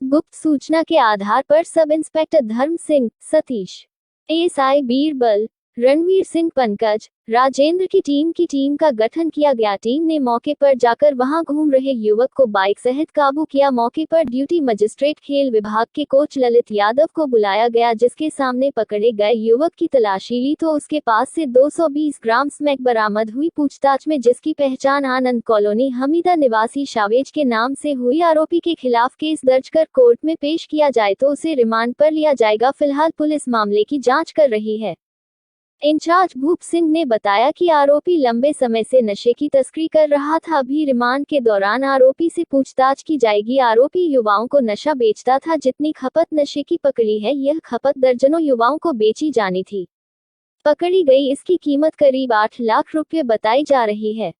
गुप्त सूचना के आधार पर सब इंस्पेक्टर धर्म सिंह, सतीश, एएसआई बीरबल, रणवीर सिंह, पंकज, राजेंद्र की टीम का गठन किया गया। टीम ने मौके पर जाकर वहां घूम रहे युवक को बाइक सहित काबू किया। मौके पर ड्यूटी मजिस्ट्रेट खेल विभाग के कोच ललित यादव को बुलाया गया, जिसके सामने पकड़े गए युवक की तलाशी ली तो उसके पास से 220 ग्राम स्मैक बरामद हुई। पूछताछ में जिसकी पहचान आनंद कॉलोनी हमीदा निवासी शावेज के नाम से हुई। आरोपी के खिलाफ केस दर्ज कर कोर्ट में पेश किया जाए तो उसे रिमांड पर लिया जाएगा। फिलहाल पुलिस मामले की जांच कर रही है। इंचार्ज भूप सिंह ने बताया कि आरोपी लंबे समय से नशे की तस्करी कर रहा था। अभी रिमांड के दौरान आरोपी से पूछताछ की जाएगी। आरोपी युवाओं को नशा बेचता था। जितनी खपत नशे की पकड़ी है, यह खपत दर्जनों युवाओं को बेची जानी थी। पकड़ी गई इसकी कीमत करीब 8 लाख रुपए बताई जा रही है।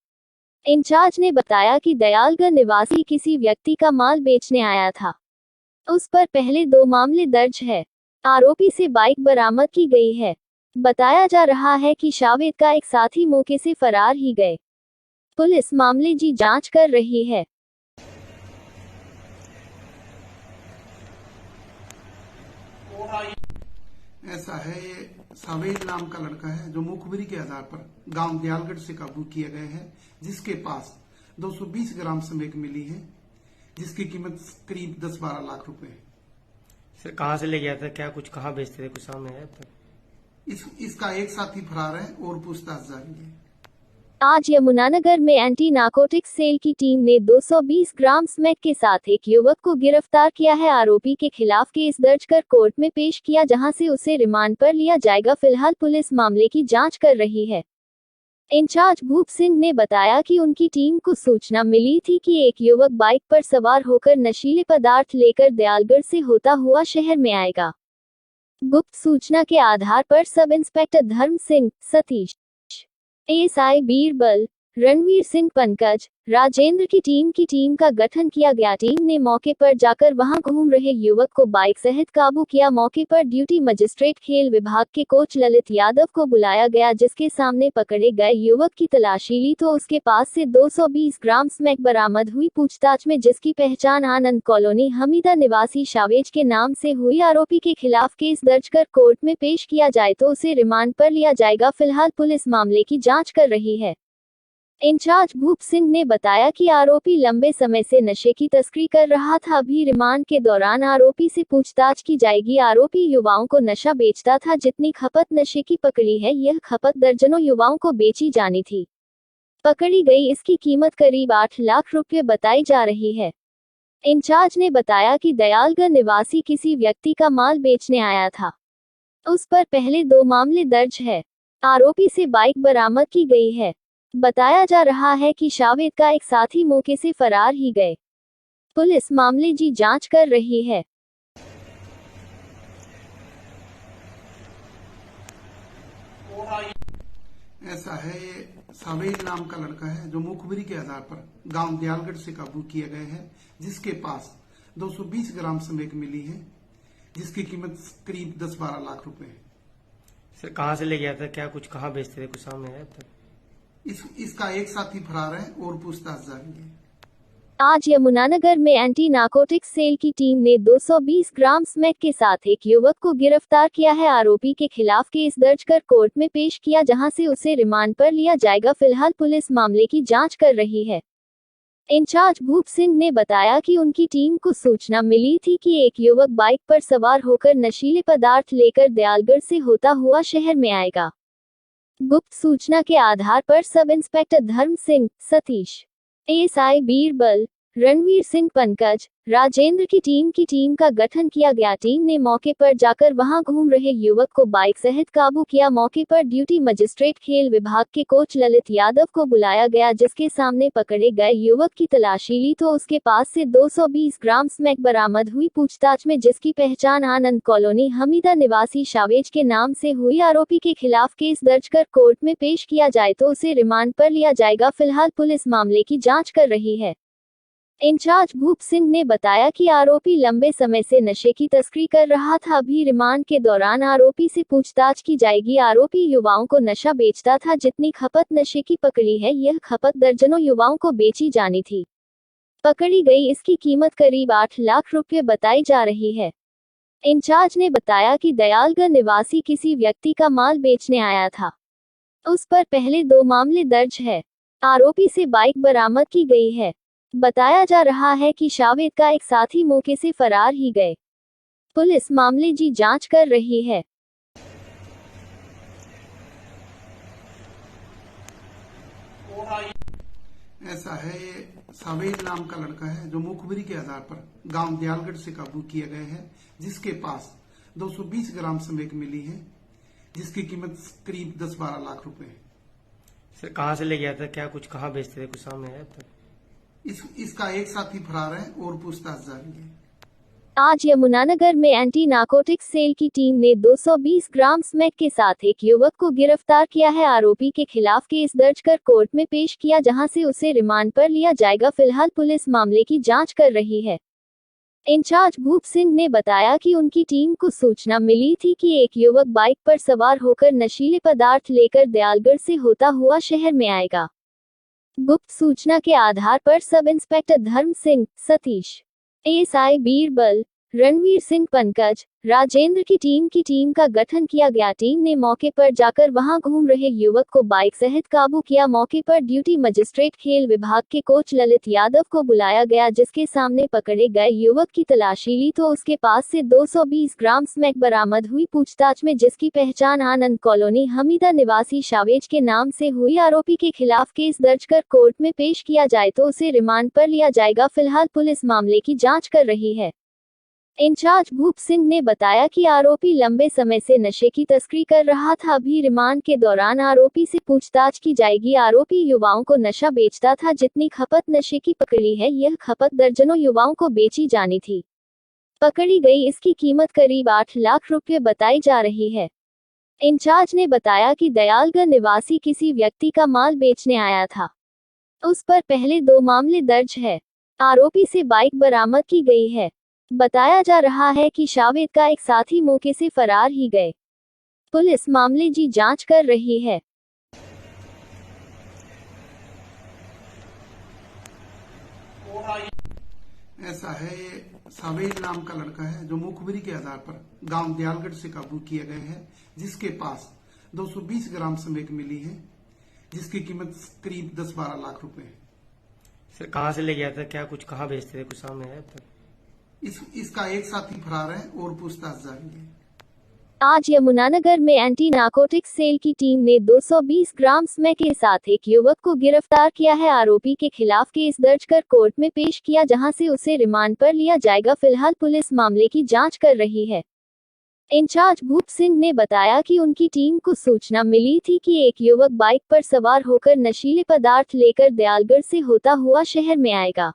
इंचार्ज ने बताया कि दयालगढ़ निवासी किसी व्यक्ति का माल बेचने आया था। उस पर पहले 2 मामले दर्ज है। आरोपी से बाइक बरामद की गई है। बताया जा रहा है कि शावेद का एक साथी मौके से फरार ही गए। पुलिस मामले की जांच कर रही है। ऐसा है, ये सावेद नाम का लड़का है जो मुखबिरी के आधार पर गांव दयालगढ़ से काबू किया गया है, जिसके पास 220 ग्राम स्मैक मिली है, जिसकी कीमत करीब 10-12 लाख रुपए है। सर कहाँ से ले गया था, क्या कुछ कहाँ बेचते थे, कुछ सामने है अब तक? इसका एक साथी फरार है और पूछताछ जारी है। आज यमुनानगर में एंटी नार्कोटिक्स सेल की टीम ने 220 ग्राम स्मैक के साथ एक युवक को गिरफ्तार किया है। आरोपी के खिलाफ केस दर्ज कर कोर्ट में पेश किया, जहां से उसे रिमांड पर लिया जाएगा। फिलहाल पुलिस मामले की जांच कर रही है। इंचार्ज भूप सिंह ने बताया कि उनकी टीम को सूचना मिली थी कि एक युवक बाइक पर सवार होकर नशीले पदार्थ लेकर दयालगढ़ से होता हुआ शहर में आएगा। गुप्त सूचना के आधार पर सब इंस्पेक्टर धर्म सिंह, सतीश, एएसआई बीरबल, रणवीर सिंह, पंकज, राजेंद्र की टीम का गठन किया गया। टीम ने मौके पर जाकर वहां घूम रहे युवक को बाइक सहित काबू किया। मौके पर ड्यूटी मजिस्ट्रेट खेल विभाग के कोच ललित यादव को बुलाया गया, जिसके सामने पकड़े गए युवक की तलाशी ली तो उसके पास से 220 ग्राम स्मैक बरामद हुई। पूछताछ में जिसकी पहचान आनंद कॉलोनी हमीदा निवासी शावेज के नाम से हुई। आरोपी के खिलाफ केस दर्ज कर कोर्ट में पेश किया जाए तो उसे रिमांड पर लिया जाएगा। फिलहाल पुलिस मामले की जांच कर रही है। इंचार्ज भूप सिंह ने बताया कि आरोपी लंबे समय से नशे की तस्करी कर रहा था। अभी रिमांड के दौरान आरोपी से पूछताछ की जाएगी। आरोपी युवाओं को नशा बेचता था। जितनी खपत नशे की पकड़ी है, यह खपत दर्जनों युवाओं को बेची जानी थी। पकड़ी गई इसकी कीमत करीब 8 लाख रुपए बताई जा रही है। इंचार्ज ने बताया कि दयालगढ़ निवासी किसी व्यक्ति का माल बेचने आया था। उस पर पहले 2 मामले दर्ज है। आरोपी से बाइक बरामद की गई है। बताया जा रहा है कि शावेद का एक साथी मौके से फरार ही गए। पुलिस मामले की जांच कर रही है। ऐसा है, ये सावेद नाम का लड़का है जो मुखबिरी के आधार पर गांव दयालगढ़ से काबू किए गए हैं, जिसके पास 220 ग्राम स्मैक मिली है, जिसकी कीमत करीब 10-12 लाख रुपए है। सर कहाँ से ले गया था, क्या कुछ कहाँ बेचते थे, कुछ सामने है अब तक? इसका एक साथी फरार है और पूछताछ जारी है। आज यमुनानगर में एंटी नार्कोटिक्स सेल की टीम ने 220 ग्राम स्मैक के साथ एक युवक को गिरफ्तार किया है। आरोपी के खिलाफ केस दर्ज कर कोर्ट में पेश किया, जहां से उसे रिमांड पर लिया जाएगा। फिलहाल पुलिस मामले की जांच कर रही है। इंचार्ज भूप सिंह ने बताया कि उनकी टीम को सूचना मिली थी कि एक युवक बाइक पर सवार होकर नशीले पदार्थ लेकर दयालगढ़ से होता हुआ शहर में आएगा। गुप्त सूचना के आधार पर सब इंस्पेक्टर धर्म सिंह, सतीश, एएसआई बीरबल, रणवीर सिंह, पंकज, राजेंद्र की टीम का गठन किया गया। टीम ने मौके पर जाकर वहां घूम रहे युवक को बाइक सहित काबू किया। मौके पर ड्यूटी मजिस्ट्रेट खेल विभाग के कोच ललित यादव को बुलाया गया, जिसके सामने पकड़े गए युवक की तलाशी ली तो उसके पास से 220 ग्राम स्मैक बरामद हुई। पूछताछ में जिसकी पहचान आनंद कॉलोनी हमीदा निवासी शावेज के नाम से हुई। आरोपी के खिलाफ केस दर्ज कर कोर्ट में पेश किया जाए तो उसे रिमांड पर लिया जाएगा। फिलहाल पुलिस मामले की जांच कर रही है। इंचार्ज भूप सिंह ने बताया कि आरोपी लंबे समय से नशे की तस्करी कर रहा था। अभी रिमांड के दौरान आरोपी से पूछताछ की जाएगी। आरोपी युवाओं को नशा बेचता था। जितनी खपत नशे की पकड़ी है, यह खपत दर्जनों युवाओं को बेची जानी थी। पकड़ी गई इसकी कीमत करीब 8 लाख रुपए बताई जा रही है। इंचार्ज ने बताया कि दयालगढ़ निवासी किसी व्यक्ति का माल बेचने आया था। उस पर पहले 2 मामले दर्ज है। आरोपी से बाइक बरामद की गई है। बताया जा रहा है कि शावेद का एक साथी मौके से फरार ही गए। पुलिस मामले की जांच कर रही है। ऐसा है, ये सावेद नाम का लड़का है जो मुखबिरी के आधार पर गांव दयालगढ़ से काबू किए गए हैं, जिसके पास 220 ग्राम स्मैक मिली है, जिसकी कीमत करीब 10-12 लाख रुपए है। सर कहाँ से ले गया था, क्या कुछ कहाँ बेचते थे, कुछ सामने है अब तक? इसका एक साथी फरार है और पूछताछ जारी है। आज यमुनानगर में एंटी नार्कोटिक्स सेल की टीम ने 220 ग्राम स्मैक के साथ एक युवक को गिरफ्तार किया है। आरोपी के खिलाफ केस दर्ज कर कोर्ट में पेश किया, जहां से उसे रिमांड पर लिया जाएगा। फिलहाल पुलिस मामले की जांच कर रही है। इंचार्ज भूप सिंह ने बताया कि उनकी टीम को सूचना मिली थी कि एक युवक बाइक पर सवार होकर नशीले पदार्थ लेकर दयालगढ़ से होता हुआ शहर में आएगा। गुप्त सूचना के आधार पर सब इंस्पेक्टर धर्म सिंह, सतीश, एएसआई बीरबल, रणवीर सिंह पंकज, राजेंद्र की टीम का गठन किया गया। टीम ने मौके पर जाकर वहां घूम रहे युवक को बाइक सहित काबू किया। मौके पर ड्यूटी मजिस्ट्रेट खेल विभाग के कोच ललित यादव को बुलाया गया, जिसके सामने पकड़े गए युवक की तलाशी ली तो उसके पास से 220 ग्राम स्मैक बरामद हुई। पूछताछ में जिसकी पहचान आनंद कॉलोनी हमीदा निवासी शावेज के नाम से हुई। आरोपी के खिलाफ केस दर्ज कर कोर्ट में पेश किया जाए तो उसे रिमांड पर लिया जाएगा। फिलहाल पुलिस मामले की जाँच कर रही है। इंचार्ज भूप सिंह ने बताया कि आरोपी लंबे समय से नशे की तस्करी कर रहा था। अभी रिमांड के दौरान आरोपी से पूछताछ की जाएगी। आरोपी युवाओं को नशा बेचता था। जितनी खपत नशे की पकड़ी है, यह खपत दर्जनों युवाओं को बेची जानी थी। पकड़ी गई इसकी कीमत करीब 8 लाख रुपए बताई जा रही है। इंचार्ज ने बताया कि दयालगढ़ निवासी किसी व्यक्ति का माल बेचने आया था। उस पर पहले 2 मामले दर्ज है। आरोपी से बाइक बरामद की गई है। बताया जा रहा है कि शावेद का एक साथी मौके से फरार ही गए। पुलिस मामले की जांच कर रही है। ऐसा है, ये सावेद नाम का लड़का है जो मुखबिरी के आधार पर गांव दयालगढ़ से काबू किए गए हैं, जिसके पास 220 ग्राम स्मैक मिली है, जिसकी कीमत करीब 10-12 लाख रुपए है। सर कहाँ से ले गया था, क्या कुछ कहाँ बेचते थे, कुछ सामने है अब तक? इसका एक साथी फरार है और पूछताछ जारी है। आज यमुनानगर में एंटी नार्कोटिक्स सेल की टीम ने 220 ग्राम स्मैक के साथ एक युवक को गिरफ्तार किया है। आरोपी के खिलाफ केस दर्ज कर कोर्ट में पेश किया, जहां से उसे रिमांड पर लिया जाएगा। फिलहाल पुलिस मामले की जांच कर रही है। इंचार्ज भूप सिंह ने बताया कि उनकी टीम को सूचना मिली थी कि एक युवक बाइक पर सवार होकर नशीले पदार्थ लेकर दयालगढ़ से होता हुआ शहर में आएगा।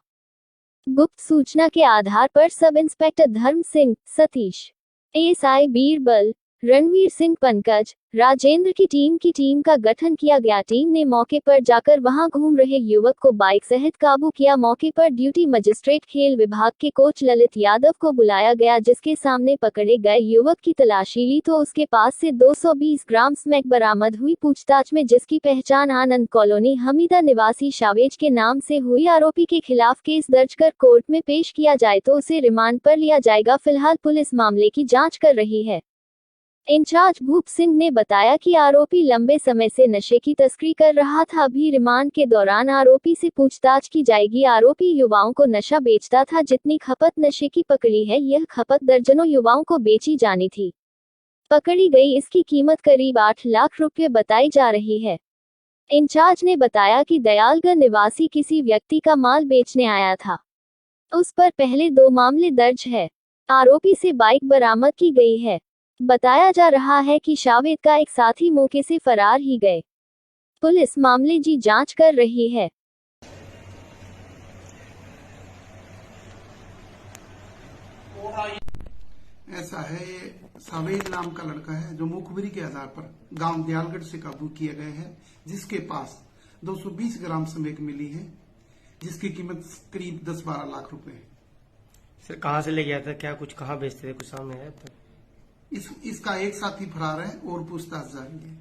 गुप्त सूचना के आधार पर सब इंस्पेक्टर धर्म सिंह, सतीश, एएसआई बीरबल, रणवीर सिंह पंकज, राजेंद्र की टीम का गठन किया गया। टीम ने मौके पर जाकर वहां घूम रहे युवक को बाइक सहित काबू किया। मौके पर ड्यूटी मजिस्ट्रेट खेल विभाग के कोच ललित यादव को बुलाया गया, जिसके सामने पकड़े गए युवक की तलाशी ली तो उसके पास से 220 ग्राम स्मैक बरामद हुई। पूछताछ में जिसकी पहचान आनंद कॉलोनी हमीदा निवासी शावेज के नाम से हुई। आरोपी के खिलाफ केस दर्ज कर कोर्ट में पेश किया जाए तो उसे रिमांड पर लिया जाएगा। फिलहाल पुलिस मामले की जाँच कर रही है। इंचार्ज भूप सिंह ने बताया कि आरोपी लंबे समय से नशे की तस्करी कर रहा था। अभी रिमांड के दौरान आरोपी से पूछताछ की जाएगी। आरोपी युवाओं को नशा बेचता था। जितनी खपत नशे की पकड़ी है, यह खपत दर्जनों युवाओं को बेची जानी थी। पकड़ी गई इसकी कीमत करीब 8 लाख रुपए बताई जा रही है। इंचार्ज ने बताया कि दयालगढ़ निवासी किसी व्यक्ति का माल बेचने आया था। उस पर पहले 2 मामले दर्ज है। आरोपी से बाइक बरामद की गई है। बताया जा रहा है कि शावेद का एक साथी मौके से फरार ही गए। पुलिस मामले की जांच कर रही है। ऐसा है, ये सावेद नाम का लड़का है जो मुखबिरी के आधार पर गांव दयालगढ़ से काबू किए गए हैं, जिसके पास 220 ग्राम स्मैक मिली है, जिसकी कीमत करीब 10-12 लाख रुपए है। सर कहाँ से ले गया था, क्या कुछ कहाँ बेचते थे, कुछ सामने है अब तक? इसका एक साथी फरार है और पूछताछ जारी है।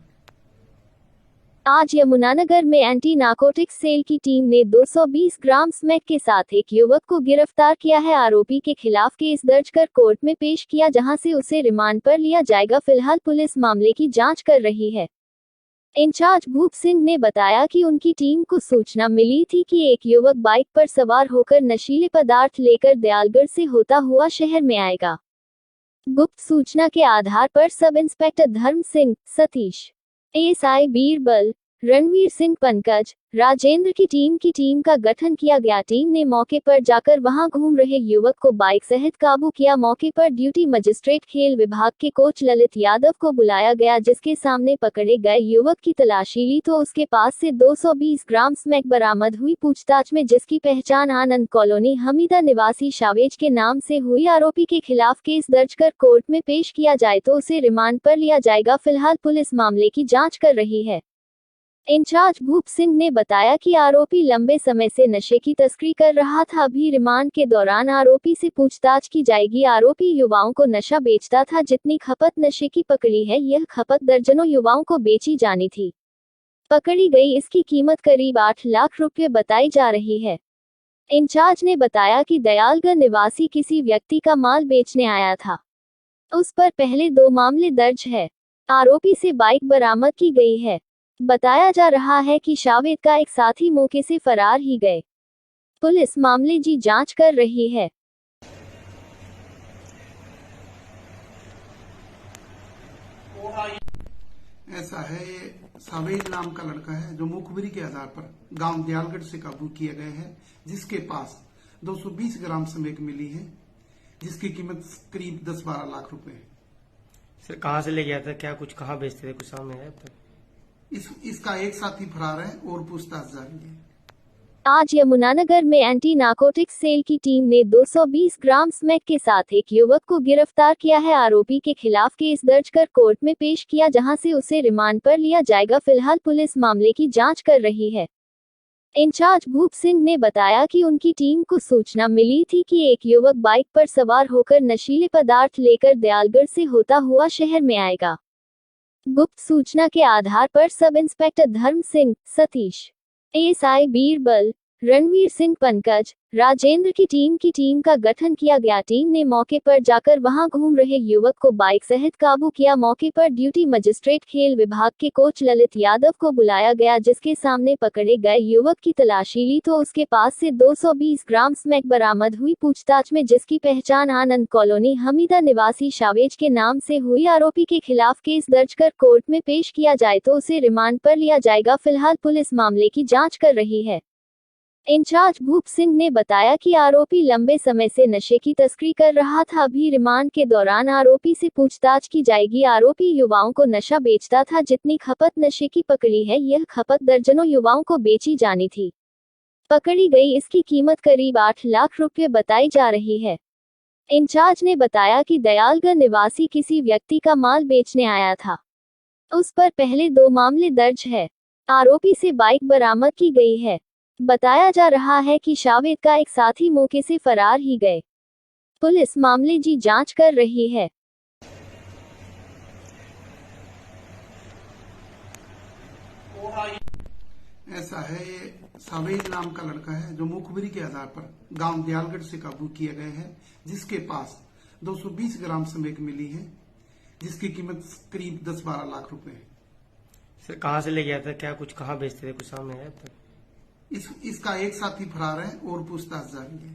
आज यमुनानगर में एंटी नार्कोटिक्स सेल की टीम ने 220 ग्राम स्मैक के साथ एक युवक को गिरफ्तार किया है। आरोपी के खिलाफ केस दर्ज कर कोर्ट में पेश किया, जहां से उसे रिमांड पर लिया जाएगा। फिलहाल पुलिस मामले की जांच कर रही है। इंचार्ज भूप सिंह ने बताया कि उनकी टीम को सूचना मिली थी कि एक युवक बाइक पर सवार होकर नशीले पदार्थ लेकर दयालगढ़ से होता हुआ शहर में आएगा। गुप्त सूचना के आधार पर सब इंस्पेक्टर धर्म सिंह, सतीश, एएसआई बीरबल, रणवीर सिंह पंकज, राजेंद्र की टीम का गठन किया गया। टीम ने मौके पर जाकर वहां घूम रहे युवक को बाइक सहित काबू किया। मौके पर ड्यूटी मजिस्ट्रेट खेल विभाग के कोच ललित यादव को बुलाया गया, जिसके सामने पकड़े गए युवक की तलाशी ली तो उसके पास से 220 ग्राम स्मैक बरामद हुई। पूछताछ में जिसकी पहचान आनंद कॉलोनी हमीदा निवासी शावेज के नाम से हुई। आरोपी के खिलाफ केस दर्ज कर कोर्ट में पेश किया जाए तो उसे रिमांड पर लिया जाएगा। फिलहाल पुलिस मामले की जाँच कर रही है। इंचार्ज भूप सिंह ने बताया कि आरोपी लंबे समय से नशे की तस्करी कर रहा था। अभी रिमांड के दौरान आरोपी से पूछताछ की जाएगी। आरोपी युवाओं को नशा बेचता था। जितनी खपत नशे की पकड़ी है, यह खपत दर्जनों युवाओं को बेची जानी थी। पकड़ी गई इसकी कीमत करीब 8 लाख रुपए बताई जा रही है। इंचार्ज ने बताया कि दयालगढ़ निवासी किसी व्यक्ति का माल बेचने आया था। उस पर पहले 2 मामले दर्ज है। आरोपी से बाइक बरामद की गई है। बताया जा रहा है कि शावेद का एक साथी मौके से फरार ही गए। पुलिस मामले की जांच कर रही है। ऐसा है, ये सावेद नाम का लड़का है जो मुखबिरी के आधार पर गांव दयालगढ़ से काबू किया गया है, जिसके पास 220 ग्राम स्मैक मिली है, जिसकी कीमत करीब 10-12 लाख रुपए है। सर कहाँ से ले गया था, क्या कुछ कहाँ बेचते थे, कुछ सामने है अब तक? इसका एक साथी फरार है और पूछताछ जारी है। आज यमुनानगर में एंटी नार्कोटिक्स सेल की टीम ने 220 ग्राम स्मैक के साथ एक युवक को गिरफ्तार किया है। आरोपी के खिलाफ केस दर्ज कर कोर्ट में पेश किया, जहां से उसे रिमांड पर लिया जाएगा। फिलहाल पुलिस मामले की जांच कर रही है। इंचार्ज भूप सिंह ने बताया कि उनकी टीम को सूचना मिली थी कि एक युवक बाइक पर सवार होकर नशीले पदार्थ लेकर दयालगढ़ से होता हुआ शहर में आएगा। गुप्त सूचना के आधार पर सब इंस्पेक्टर धर्म सिंह, सतीश, एएसआई बीरबल, रणवीर सिंह, पंकज, राजेंद्र की टीम का गठन किया गया। टीम ने मौके पर जाकर वहां घूम रहे युवक को बाइक सहित काबू किया। मौके पर ड्यूटी मजिस्ट्रेट खेल विभाग के कोच ललित यादव को बुलाया गया, जिसके सामने पकड़े गए युवक की तलाशी ली तो उसके पास से 220 ग्राम स्मैक बरामद हुई। पूछताछ में जिसकी पहचान आनंद कॉलोनी हमीदा निवासी शावेज के नाम से हुई। आरोपी के खिलाफ केस दर्ज कर कोर्ट में पेश किया जाए तो उसे रिमांड पर लिया जाएगा। फिलहाल पुलिस मामले की जांच कर रही है। इंचार्ज भूप सिंह ने बताया कि आरोपी लंबे समय से नशे की तस्करी कर रहा था। अभी रिमांड के दौरान आरोपी से पूछताछ की जाएगी। आरोपी युवाओं को नशा बेचता था। जितनी खपत नशे की पकड़ी है, यह खपत दर्जनों युवाओं को बेची जानी थी। पकड़ी गई इसकी कीमत करीब 8 लाख रुपए बताई जा रही है। इंचार्ज ने बताया कि दयालगढ़ निवासी किसी व्यक्ति का माल बेचने आया था। उस पर पहले 2 मामले दर्ज है। आरोपी से बाइक बरामद की गई है। बताया जा रहा है कि शावेद का एक साथी मौके से फरार ही गए। पुलिस मामले की जांच कर रही है। ऐसा है, ये सावेद नाम का लड़का है जो मुखबिरी के आधार पर गांव दयालगढ़ से काबू किया गया है, जिसके पास 220 ग्राम स्मैक मिली है, जिसकी कीमत करीब 10-12 लाख रुपए है। सर कहाँ से ले गया था, क्या कुछ कहाँ बेचते थे, कुछ सामने है अब तक? इसका एक साथी फरार है और पूछताछ जारी है।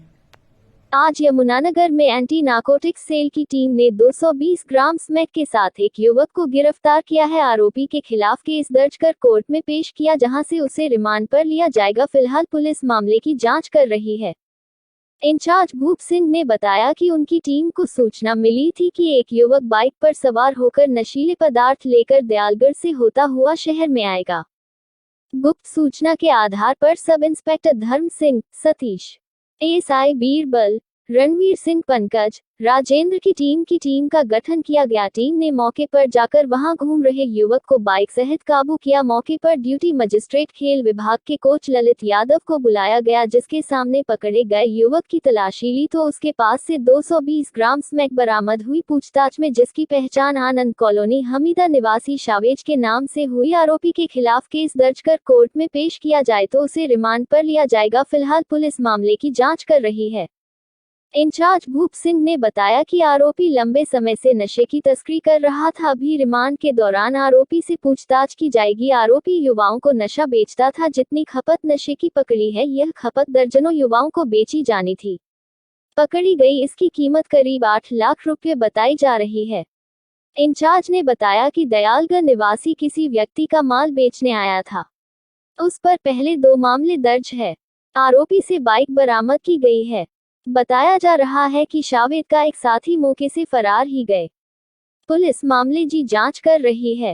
आज यमुनानगर में एंटी नार्कोटिक्स सेल की टीम ने 220 ग्राम स्मैक के साथ एक युवक को गिरफ्तार किया है। आरोपी के खिलाफ केस दर्ज कर कोर्ट में पेश किया, जहां से उसे रिमांड पर लिया जाएगा। फिलहाल पुलिस मामले की जांच कर रही है। इंचार्ज भूप सिंह ने बताया कि उनकी टीम को सूचना मिली थी कि एक युवक बाइक पर सवार होकर नशीले पदार्थ लेकर दयालगढ़ से होता हुआ शहर में आएगा। गुप्त सूचना के आधार पर सब इंस्पेक्टर धर्म सिंह, सतीश, एएसआई बीरबल, रणवीर सिंह, पंकज, राजेंद्र की टीम का गठन किया गया। टीम ने मौके पर जाकर वहां घूम रहे युवक को बाइक सहित काबू किया। मौके पर ड्यूटी मजिस्ट्रेट खेल विभाग के कोच ललित यादव को बुलाया गया, जिसके सामने पकड़े गए युवक की तलाशी ली तो उसके पास से 220 ग्राम स्मैक बरामद हुई। पूछताछ में जिसकी पहचान आनंद कॉलोनी हमीदा निवासी शावेज के नाम से हुई। आरोपी के खिलाफ केस दर्ज कर कोर्ट में पेश किया जाए तो उसे रिमांड पर लिया जाएगा। फिलहाल पुलिस मामले की जांच कर रही है। इंचार्ज भूप सिंह ने बताया कि आरोपी लंबे समय से नशे की तस्करी कर रहा था। अभी रिमांड के दौरान आरोपी से पूछताछ की जाएगी। आरोपी युवाओं को नशा बेचता था। जितनी खपत नशे की पकड़ी है, यह खपत दर्जनों युवाओं को बेची जानी थी। पकड़ी गई इसकी कीमत करीब 8 लाख रुपए बताई जा रही है। इंचार्ज ने बताया कि दयालगढ़ निवासी किसी व्यक्ति का माल बेचने आया था। उस पर पहले 2 मामले दर्ज है। आरोपी से बाइक बरामद की गई है। बताया जा रहा है कि शावेद का एक साथी मौके से फरार ही गए। पुलिस मामले की जांच कर रही है।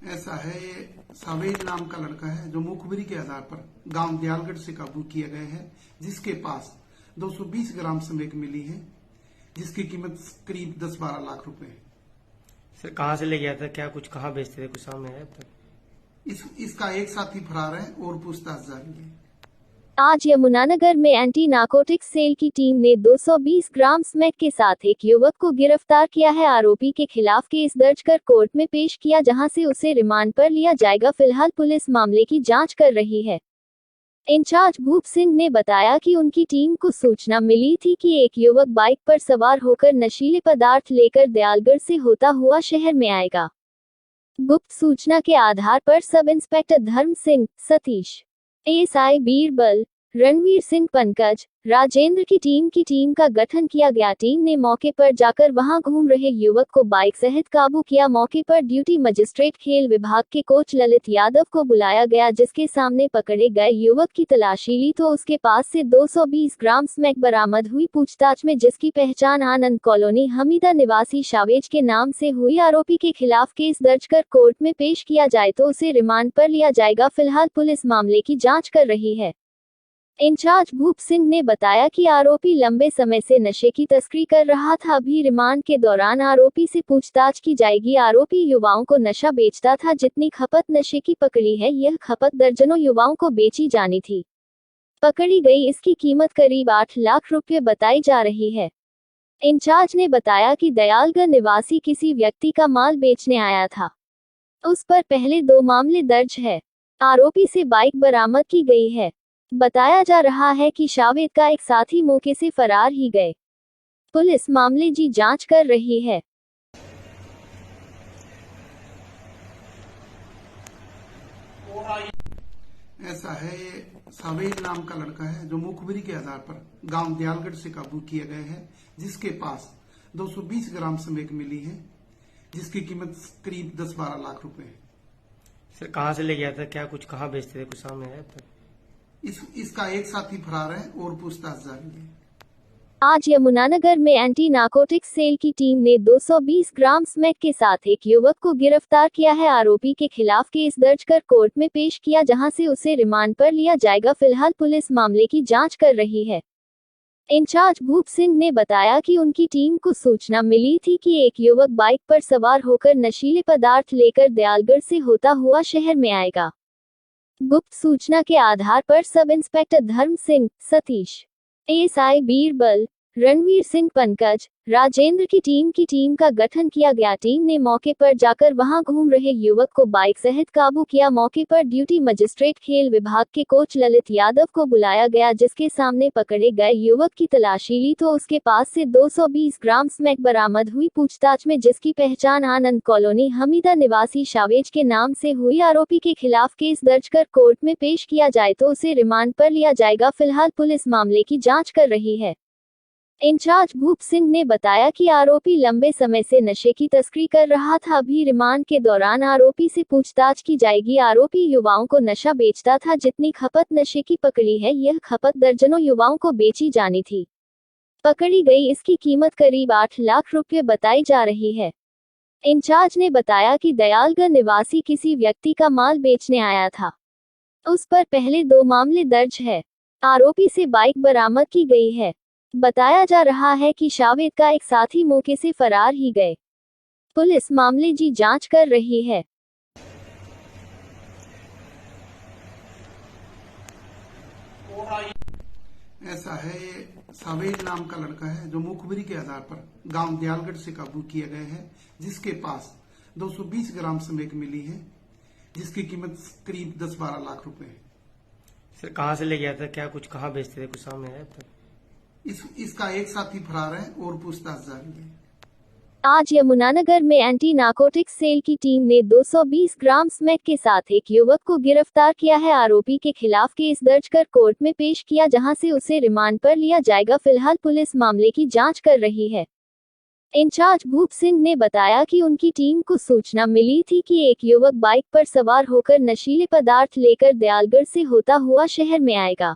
ऐसा है, ये सावेद नाम का लड़का है जो मुखबिरी के आधार पर गांव दयालगढ़ से काबू किया गया है, जिसके पास 220 ग्राम स्मैक मिली है, जिसकी कीमत करीब 10-12 लाख रुपए है। सर कहाँ से ले गया था, क्या कुछ कहाँ बेचते थे, कुछ सामने है अब तक? इसका एक साथी फरार है और पूछताछ जारी है। आज यमुनानगर में एंटी नार्कोटिक्स सेल की टीम ने 220 ग्राम स्मैक के साथ एक युवक को गिरफ्तार किया है। आरोपी के खिलाफ केस दर्ज कर कोर्ट में पेश किया, जहां से उसे रिमांड पर लिया जाएगा। फिलहाल पुलिस मामले की जांच कर रही है। इंचार्ज भूप सिंह ने बताया कि उनकी टीम को सूचना मिली थी कि एक युवक बाइक पर सवार होकर नशीले पदार्थ लेकर दयालगढ़ से होता हुआ शहर में आएगा। गुप्त सूचना के आधार पर सब इंस्पेक्टर धर्म सिंह, सतीश, एएसआई बीरबल, रणवीर सिंह, पंकज, राजेंद्र की टीम का गठन किया गया। टीम ने मौके पर जाकर वहां घूम रहे युवक को बाइक सहित काबू किया। मौके पर ड्यूटी मजिस्ट्रेट खेल विभाग के कोच ललित यादव को बुलाया गया, जिसके सामने पकड़े गए युवक की तलाशी ली तो उसके पास से 220 ग्राम स्मैक बरामद हुई। पूछताछ में जिसकी पहचान आनंद कॉलोनी हमीदा निवासी शावेज के नाम से हुई। आरोपी के खिलाफ केस दर्ज कर कोर्ट में पेश किया जाए तो उसे रिमांड पर लिया जाएगा। फिलहाल पुलिस मामले की जांच कर रही है। इंचार्ज भूप सिंह ने बताया कि आरोपी लंबे समय से नशे की तस्करी कर रहा था। अभी रिमांड के दौरान आरोपी से पूछताछ की जाएगी। आरोपी युवाओं को नशा बेचता था। जितनी खपत नशे की पकड़ी है, यह खपत दर्जनों युवाओं को बेची जानी थी। पकड़ी गई इसकी कीमत करीब 8 लाख रुपए बताई जा रही है। इंचार्ज ने बताया कि दयालगढ़ निवासी किसी व्यक्ति का माल बेचने आया था। उस पर पहले 2 मामले दर्ज है। आरोपी से बाइक बरामद की गई है। बताया जा रहा है कि शावेद का एक साथी मौके से फरार ही गए। पुलिस मामले की जांच कर रही है। ऐसा है, ये सावेद नाम का लड़का है जो मुखबिरी के आधार पर गांव दयालगढ़ से काबू किए गए हैं, जिसके पास 220 ग्राम स्मैक मिली है, जिसकी कीमत करीब 10-12 लाख रुपए है। सर कहाँ से ले गया था, क्या कुछ कहाँ बेचते थे, कुछ सामने है अब तक? इसका एक साथी फरार है और पूछताछ जारी है। आज यमुनानगर में एंटी नार्कोटिक्स सेल की टीम ने 220 ग्राम स्मैक के साथ एक युवक को गिरफ्तार किया है। आरोपी के खिलाफ केस दर्ज कर कोर्ट में पेश किया, जहां से उसे रिमांड पर लिया जाएगा। फिलहाल पुलिस मामले की जांच कर रही है। इंचार्ज भूप सिंह ने बताया कि उनकी टीम को सूचना मिली थी कि एक युवक बाइक पर सवार होकर नशीले पदार्थ लेकर दयालगढ़ से होता हुआ शहर में आएगा। गुप्त सूचना के आधार पर सब इंस्पेक्टर धर्म सिंह, सतीश, एएसआई बीरबल, रणवीर सिंह, पंकज, राजेंद्र की टीम का गठन किया गया। टीम ने मौके पर जाकर वहां घूम रहे युवक को बाइक सहित काबू किया। मौके पर ड्यूटी मजिस्ट्रेट खेल विभाग के कोच ललित यादव को बुलाया गया, जिसके सामने पकड़े गए युवक की तलाशी ली तो उसके पास से 220 ग्राम स्मैक बरामद हुई। पूछताछ में जिसकी पहचान आनंद कॉलोनी हमीदा निवासी शावेज के नाम से हुई। आरोपी के खिलाफ केस दर्ज कर कोर्ट में पेश किया जाए तो उसे रिमांड पर लिया जाएगा। फिलहाल पुलिस मामले की जांच कर रही है। इंचार्ज भूप सिंह ने बताया कि आरोपी लंबे समय से नशे की तस्करी कर रहा था। अभी रिमांड के दौरान आरोपी से पूछताछ की जाएगी। आरोपी युवाओं को नशा बेचता था। जितनी खपत नशे की पकड़ी है, यह खपत दर्जनों युवाओं को बेची जानी थी। पकड़ी गई इसकी कीमत करीब 8 लाख रुपए बताई जा रही है। इंचार्ज ने बताया कि दयालगढ़ निवासी किसी व्यक्ति का माल बेचने आया था। उस पर पहले 2 मामले दर्ज है। आरोपी से बाइक बरामद की गई है। बताया जा रहा है कि शावेद का एक साथी मौके से फरार ही गए। पुलिस मामले की जांच कर रही है। ऐसा है, ये सावेद नाम का लड़का है जो मुखबिरी के आधार पर गांव दयालगढ़ से काबू किए गए हैं, जिसके पास 220 ग्राम स्मैक मिली है, जिसकी कीमत करीब 10-12 लाख रुपए है। सर कहाँ से ले गया था, क्या कुछ कहाँ बेचते थे, कुछ सामने है अब तक? इसका एक साथी फरार है और पूछताछ जारी है। आज यमुनानगर में एंटी नार्कोटिक्स सेल की टीम ने 220 ग्राम स्मैक के साथ एक युवक को गिरफ्तार किया है। आरोपी के खिलाफ केस दर्ज कर कोर्ट में पेश किया, जहां से उसे रिमांड पर लिया जाएगा। फिलहाल पुलिस मामले की जांच कर रही है। इंचार्ज भूप सिंह ने बताया कि उनकी टीम को सूचना मिली थी कि एक युवक बाइक पर सवार होकर नशीले पदार्थ लेकर दयालगढ़ से होता हुआ शहर में आएगा।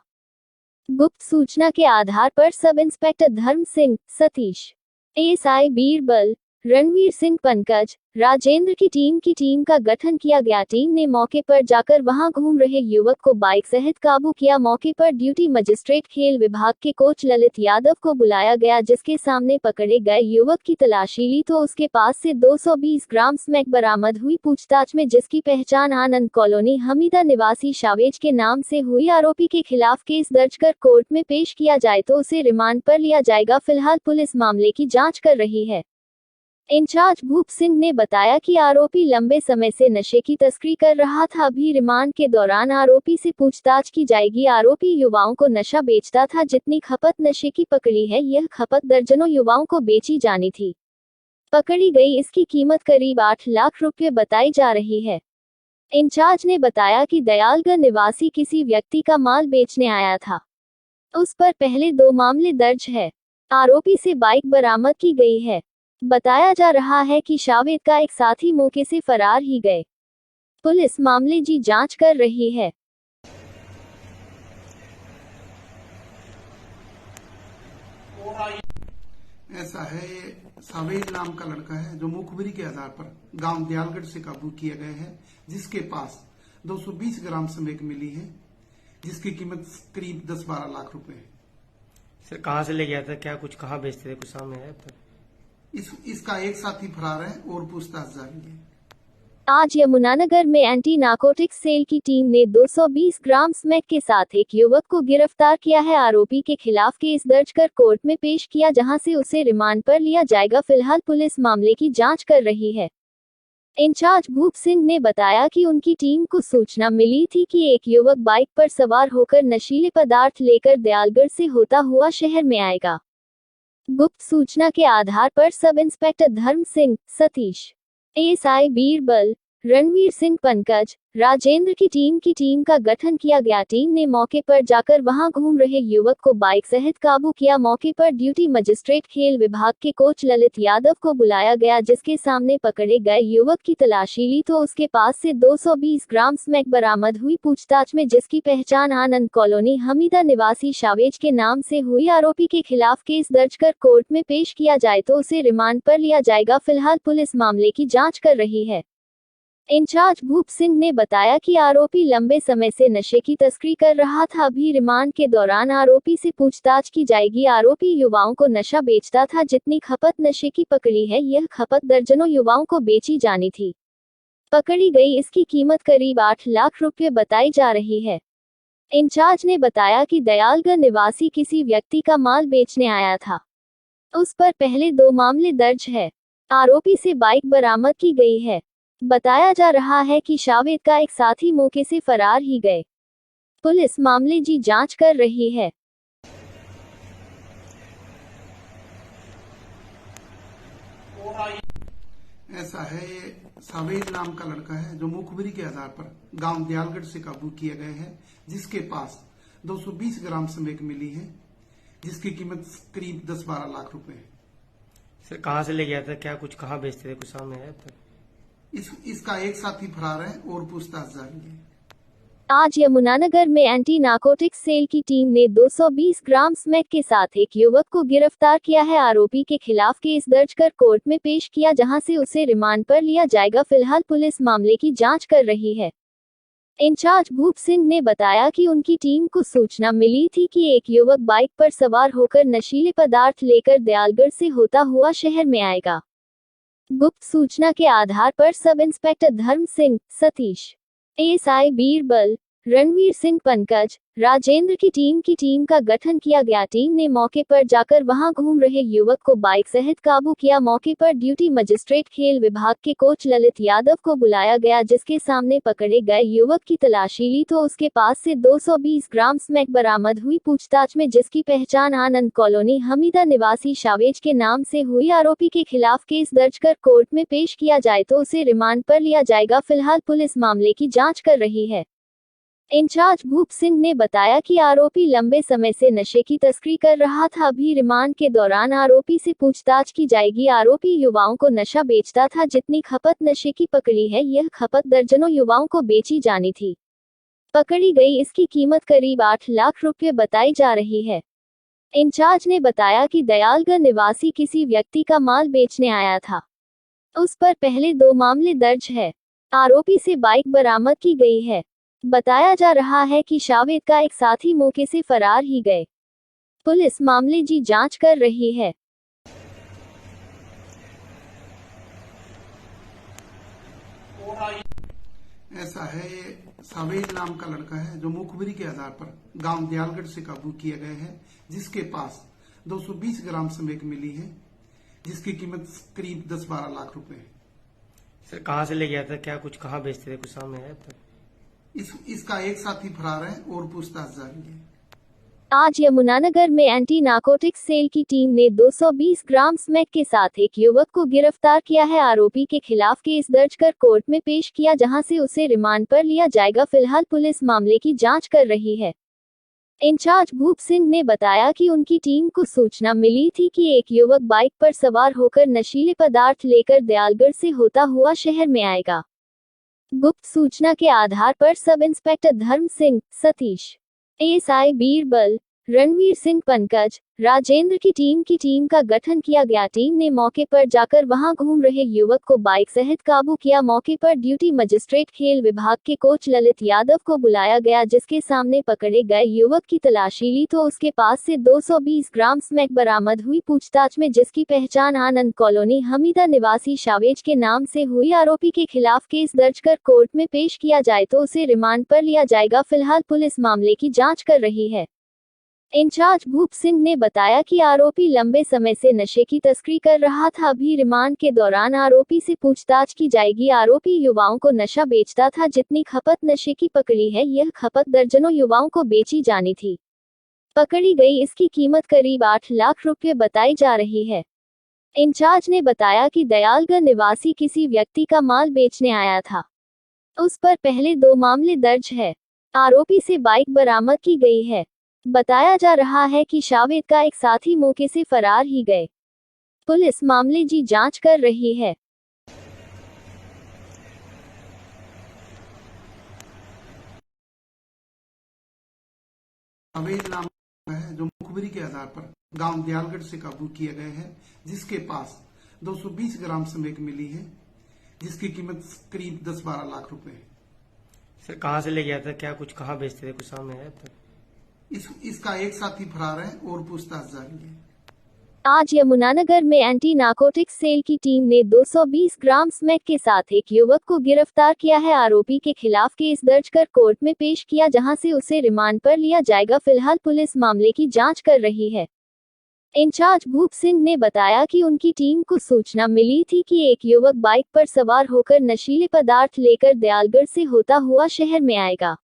गुप्त सूचना के आधार पर सब इंस्पेक्टर धर्म सिंह, सतीश, एएसआई बीरबल, रणवीर सिंह पंकज, राजेंद्र की टीम का गठन किया गया। टीम ने मौके पर जाकर वहां घूम रहे युवक को बाइक सहित काबू किया। मौके पर ड्यूटी मजिस्ट्रेट खेल विभाग के कोच ललित यादव को बुलाया गया, जिसके सामने पकड़े गए युवक की तलाशी ली तो उसके पास से 220 ग्राम स्मैक बरामद हुई। पूछताछ में जिसकी पहचान आनंद कॉलोनी हमीदा निवासी शावेज के नाम से हुई। आरोपी के खिलाफ केस दर्ज कर कोर्ट में पेश किया जाए तो उसे रिमांड पर लिया जाएगा। फिलहाल पुलिस मामले की जाँच कर रही है। इंचार्ज भूप सिंह ने बताया कि आरोपी लंबे समय से नशे की तस्करी कर रहा था। अभी रिमांड के दौरान आरोपी से पूछताछ की जाएगी। आरोपी युवाओं को नशा बेचता था। जितनी खपत नशे की पकड़ी है, यह खपत दर्जनों युवाओं को बेची जानी थी। पकड़ी गई इसकी कीमत करीब 8 लाख रुपए बताई जा रही है। इंचार्ज ने बताया कि दयालगढ़ निवासी किसी व्यक्ति का माल बेचने आया था। उस पर पहले 2 मामले दर्ज है। आरोपी से बाइक बरामद की गई है। बताया जा रहा है कि शावेद का एक साथी मौके से फरार ही गए। पुलिस मामले की जांच कर रही है। ऐसा है, ये सावेद नाम का लड़का है जो मुखबिरी के आधार पर गांव दयालगढ़ से काबू किए गए हैं, जिसके पास 220 ग्राम स्मैक मिली है, जिसकी कीमत करीब 10-12 लाख रुपए है। सर कहाँ से ले गया था, क्या कुछ कहाँ बेचते थे, कुछ सामने है अब तक? इसका एक साथी फरार है और पूछताछ जारी है। आज यमुनानगर में एंटी नार्कोटिक्स सेल की टीम ने 220 ग्राम स्मैक के साथ एक युवक को गिरफ्तार किया है। आरोपी के खिलाफ केस दर्ज कर कोर्ट में पेश किया, जहां से उसे रिमांड पर लिया जाएगा। फिलहाल पुलिस मामले की जांच कर रही है। इंचार्ज भूप सिंह ने बताया कि उनकी टीम को सूचना मिली थी कि एक युवक बाइक पर सवार होकर नशीले पदार्थ लेकर दयालगढ़ से होता हुआ शहर में आएगा। गुप्त सूचना के आधार पर सब इंस्पेक्टर धर्म सिंह, सतीश, एएसआई बीरबल, रणवीर सिंह पंकज, राजेंद्र की टीम का गठन किया गया। टीम ने मौके पर जाकर वहां घूम रहे युवक को बाइक सहित काबू किया। मौके पर ड्यूटी मजिस्ट्रेट खेल विभाग के कोच ललित यादव को बुलाया गया, जिसके सामने पकड़े गए युवक की तलाशी ली तो उसके पास से 220 ग्राम स्मैक बरामद हुई। पूछताछ में जिसकी पहचान आनंद कॉलोनी हमीदा निवासी शावेज के नाम से हुई। आरोपी के खिलाफ केस दर्ज कर कोर्ट में पेश किया जाए तो उसे रिमांड पर लिया जाएगा। फिलहाल पुलिस मामले की जांच कर रही है। इंचार्ज भूप सिंह ने बताया कि आरोपी लंबे समय से नशे की तस्करी कर रहा था। अभी रिमांड के दौरान आरोपी से पूछताछ की जाएगी। आरोपी युवाओं को नशा बेचता था। जितनी खपत नशे की पकड़ी है, यह खपत दर्जनों युवाओं को बेची जानी थी। पकड़ी गई इसकी कीमत करीब 8 लाख रुपए बताई जा रही है। इंचार्ज ने बताया कि दयालगढ़ निवासी किसी व्यक्ति का माल बेचने आया था। उस पर पहले 2 मामले दर्ज है। आरोपी से बाइक बरामद की गई है। बताया जा रहा है कि शावेद का एक साथी मौके से फरार ही गए। पुलिस मामले की जांच कर रही है। ऐसा है, ये सावेद नाम का लड़का है जो मुखबिरी के आधार पर गांव दयालगढ़ से काबू किए गए हैं, जिसके पास 220 ग्राम स्मैक मिली है, जिसकी कीमत करीब 10-12 लाख रुपए है। सर कहाँ से ले गया था, क्या कुछ कहाँ बेचते थे, कुछ सामने है अब तक? इसका एक साथी फरार है और पूछताछ जारी है। आज यमुनानगर में एंटी नार्कोटिक्स सेल की टीम ने 220 ग्राम स्मैक के साथ एक युवक को गिरफ्तार किया है। आरोपी के खिलाफ केस दर्ज कर कोर्ट में पेश किया, जहां से उसे रिमांड पर लिया जाएगा। फिलहाल पुलिस मामले की जांच कर रही है। इंचार्ज भूप सिंह ने बताया कि उनकी टीम को सूचना मिली थी कि एक युवक बाइक पर सवार होकर नशीले पदार्थ लेकर दयालगढ़ से होता हुआ शहर में आएगा। गुप्त सूचना के आधार पर सब इंस्पेक्टर धर्म सिंह, सतीश, एएसआई बीरबल, रणवीर सिंह पंकज, राजेंद्र की टीम का गठन किया गया। टीम ने मौके पर जाकर वहां घूम रहे युवक को बाइक सहित काबू किया। मौके पर ड्यूटी मजिस्ट्रेट खेल विभाग के कोच ललित यादव को बुलाया गया, जिसके सामने पकड़े गए युवक की तलाशी ली तो उसके पास से 220 ग्राम स्मैक बरामद हुई। पूछताछ में जिसकी पहचान आनंद कॉलोनी हमीदा निवासी शावेज के नाम से हुई। आरोपी के खिलाफ केस दर्ज कर कोर्ट में पेश किया जाए तो उसे रिमांड पर लिया जाएगा। फिलहाल पुलिस मामले की जांच कर रही है। इंचार्ज भूप सिंह ने बताया कि आरोपी लंबे समय से नशे की तस्करी कर रहा था। अभी रिमांड के दौरान आरोपी से पूछताछ की जाएगी। आरोपी युवाओं को नशा बेचता था। जितनी खपत नशे की पकड़ी है, यह खपत दर्जनों युवाओं को बेची जानी थी। पकड़ी गई इसकी कीमत करीब 8 लाख रुपए बताई जा रही है। इंचार्ज ने बताया कि दयालगढ़ निवासी किसी व्यक्ति का माल बेचने आया था। उस पर पहले 2 मामले दर्ज है। आरोपी से बाइक बरामद की गई है। बताया जा रहा है कि शावेद का एक साथी मौके से फरार ही गए। पुलिस मामले की जांच कर रही है। ऐसा है, ये सावेद नाम का लड़का है जो मुखबिरी के आधार पर गांव दयालगढ़ से काबू किया गया है, जिसके पास 220 ग्राम स्मैक मिली है, जिसकी कीमत करीब 10-12 लाख रुपए है। सर कहाँ से ले गया था, क्या कुछ कहाँ बेचते थे, कुछ सामने है अब तक? इसका एक साथी फरार है और पूछताछ जारी है। आज यमुनानगर में एंटी नार्कोटिक्स सेल की टीम ने 220 ग्राम स्मैक के साथ एक युवक को गिरफ्तार किया है। आरोपी के खिलाफ केस दर्ज कर कोर्ट में पेश किया, जहां से उसे रिमांड पर लिया जाएगा। फिलहाल पुलिस मामले की जांच कर रही है। इंचार्ज भूप सिंह ने बताया कि उनकी टीम को सूचना मिली थी कि एक युवक बाइक पर सवार होकर नशीले पदार्थ लेकर दयालगढ़ से होता हुआ शहर में आएगा। गुप्त सूचना के आधार पर सब इंस्पेक्टर धर्म सिंह, सतीश, एएसआई बीरबल, रणवीर सिंह, पंकज, राजेंद्र की टीम का गठन किया गया। टीम ने मौके पर जाकर वहां घूम रहे युवक को बाइक सहित काबू किया। मौके पर ड्यूटी मजिस्ट्रेट खेल विभाग के कोच ललित यादव को बुलाया गया, जिसके सामने पकड़े गए युवक की तलाशी ली तो उसके पास से 220 ग्राम स्मैक बरामद हुई। पूछताछ में जिसकी पहचान आनंद कॉलोनी हमीदा निवासी शावेज के नाम से हुई। आरोपी के खिलाफ केस दर्ज कर कोर्ट में पेश किया जाए तो उसे रिमांड पर लिया जाएगा। फिलहाल पुलिस मामले की जांच कर रही है। इंचार्ज भूप सिंह ने बताया कि आरोपी लंबे समय से नशे की तस्करी कर रहा था। अभी रिमांड के दौरान आरोपी से पूछताछ की जाएगी। आरोपी युवाओं को नशा बेचता था। जितनी खपत नशे की पकड़ी है, यह खपत दर्जनों युवाओं को बेची जानी थी। पकड़ी गई इसकी कीमत करीब 8 लाख रुपए बताई जा रही है। इंचार्ज ने बताया कि दयालगढ़ निवासी किसी व्यक्ति का माल बेचने आया था। उस पर पहले 2 मामले दर्ज है। आरोपी से बाइक बरामद की गई है। बताया जा रहा है कि शावेद का एक साथी मौके से फरार ही गए। पुलिस मामले की जांच कर रही है। सावेद नाम का है जो मुखबिरी के आधार पर गांव दयालगढ़ से काबू किया गया है, जिसके पास 220 ग्राम स्मैक मिली है, जिसकी कीमत करीब 10-12 लाख रुपए है। सर कहाँ से ले गया था, क्या कुछ कहाँ बेचते थे, कुछ सामने है अब तक? इसका एक साथी फरार है और पूछताछ जारी है। आज यमुनानगर में एंटी नार्कोटिक्स सेल की टीम ने 220 ग्राम स्मैक के साथ एक युवक को गिरफ्तार किया है। आरोपी के खिलाफ केस दर्ज कर कोर्ट में पेश किया, जहां से उसे रिमांड पर लिया जाएगा। फिलहाल पुलिस मामले की जांच कर रही है। इंचार्ज भूप सिंह ने बताया कि उनकी टीम को सूचना मिली थी कि एक युवक बाइक पर सवार होकर नशीले पदार्थ लेकर दयालगढ़ से होता हुआ शहर में आएगा।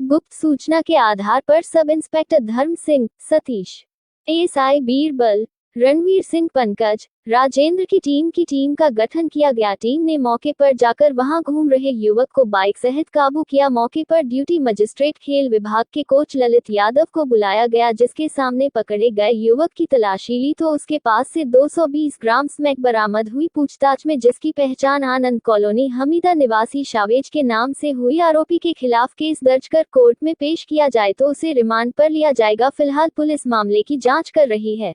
गुप्त सूचना के आधार पर सब इंस्पेक्टर धर्म सिंह, सतीश, एएसआई बीरबल, रणवीर सिंह, पंकज, राजेंद्र की टीम का गठन किया गया। टीम ने मौके पर जाकर वहां घूम रहे युवक को बाइक सहित काबू किया। मौके पर ड्यूटी मजिस्ट्रेट खेल विभाग के कोच ललित यादव को बुलाया गया, जिसके सामने पकड़े गए युवक की तलाशी ली तो उसके पास से 220 ग्राम स्मैक बरामद हुई। पूछताछ में जिसकी पहचान आनंद कॉलोनी हमीदा निवासी शावेज के नाम से हुई। आरोपी के खिलाफ केस दर्ज कर कोर्ट में पेश किया जाए तो उसे रिमांड पर लिया जाएगा। फिलहाल पुलिस मामले की जांच कर रही है।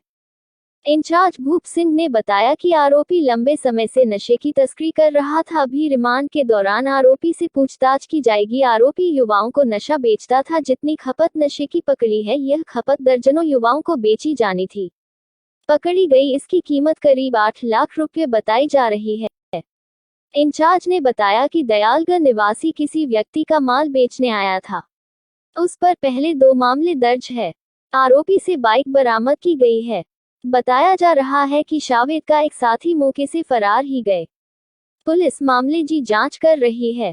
इंचार्ज भूप सिंह ने बताया कि आरोपी लंबे समय से नशे की तस्करी कर रहा था। अभी रिमांड के दौरान आरोपी से पूछताछ की जाएगी। आरोपी युवाओं को नशा बेचता था। जितनी खपत नशे की पकड़ी है, यह खपत दर्जनों युवाओं को बेची जानी थी। पकड़ी गई इसकी कीमत करीब 8 लाख रुपए बताई जा रही है। इंचार्ज ने बताया कि दयालगढ़ निवासी किसी व्यक्ति का माल बेचने आया था। उस पर पहले 2 मामले दर्ज है। आरोपी से बाइक बरामद की गई है। बताया जा रहा है कि शावेद का एक साथी मौके से फरार ही गए। पुलिस मामले की जांच कर रही है।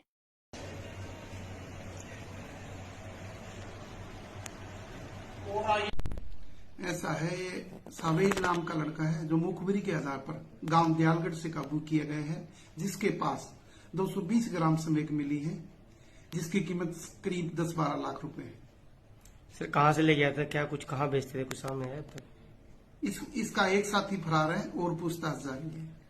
ऐसा है, ये सावेद नाम का लड़का है जो मुखबिरी के आधार पर गांव दयालगढ़ से काबू किया गया है, जिसके पास 220 ग्राम स्मैक मिली है, जिसकी कीमत करीब 10-12 लाख रुपए है। सर कहाँ से ले गया था, क्या कुछ कहाँ बेचते थे, कुछ सामने है अब तक? इसका एक साथी फरार है और पूछताछ जारी है।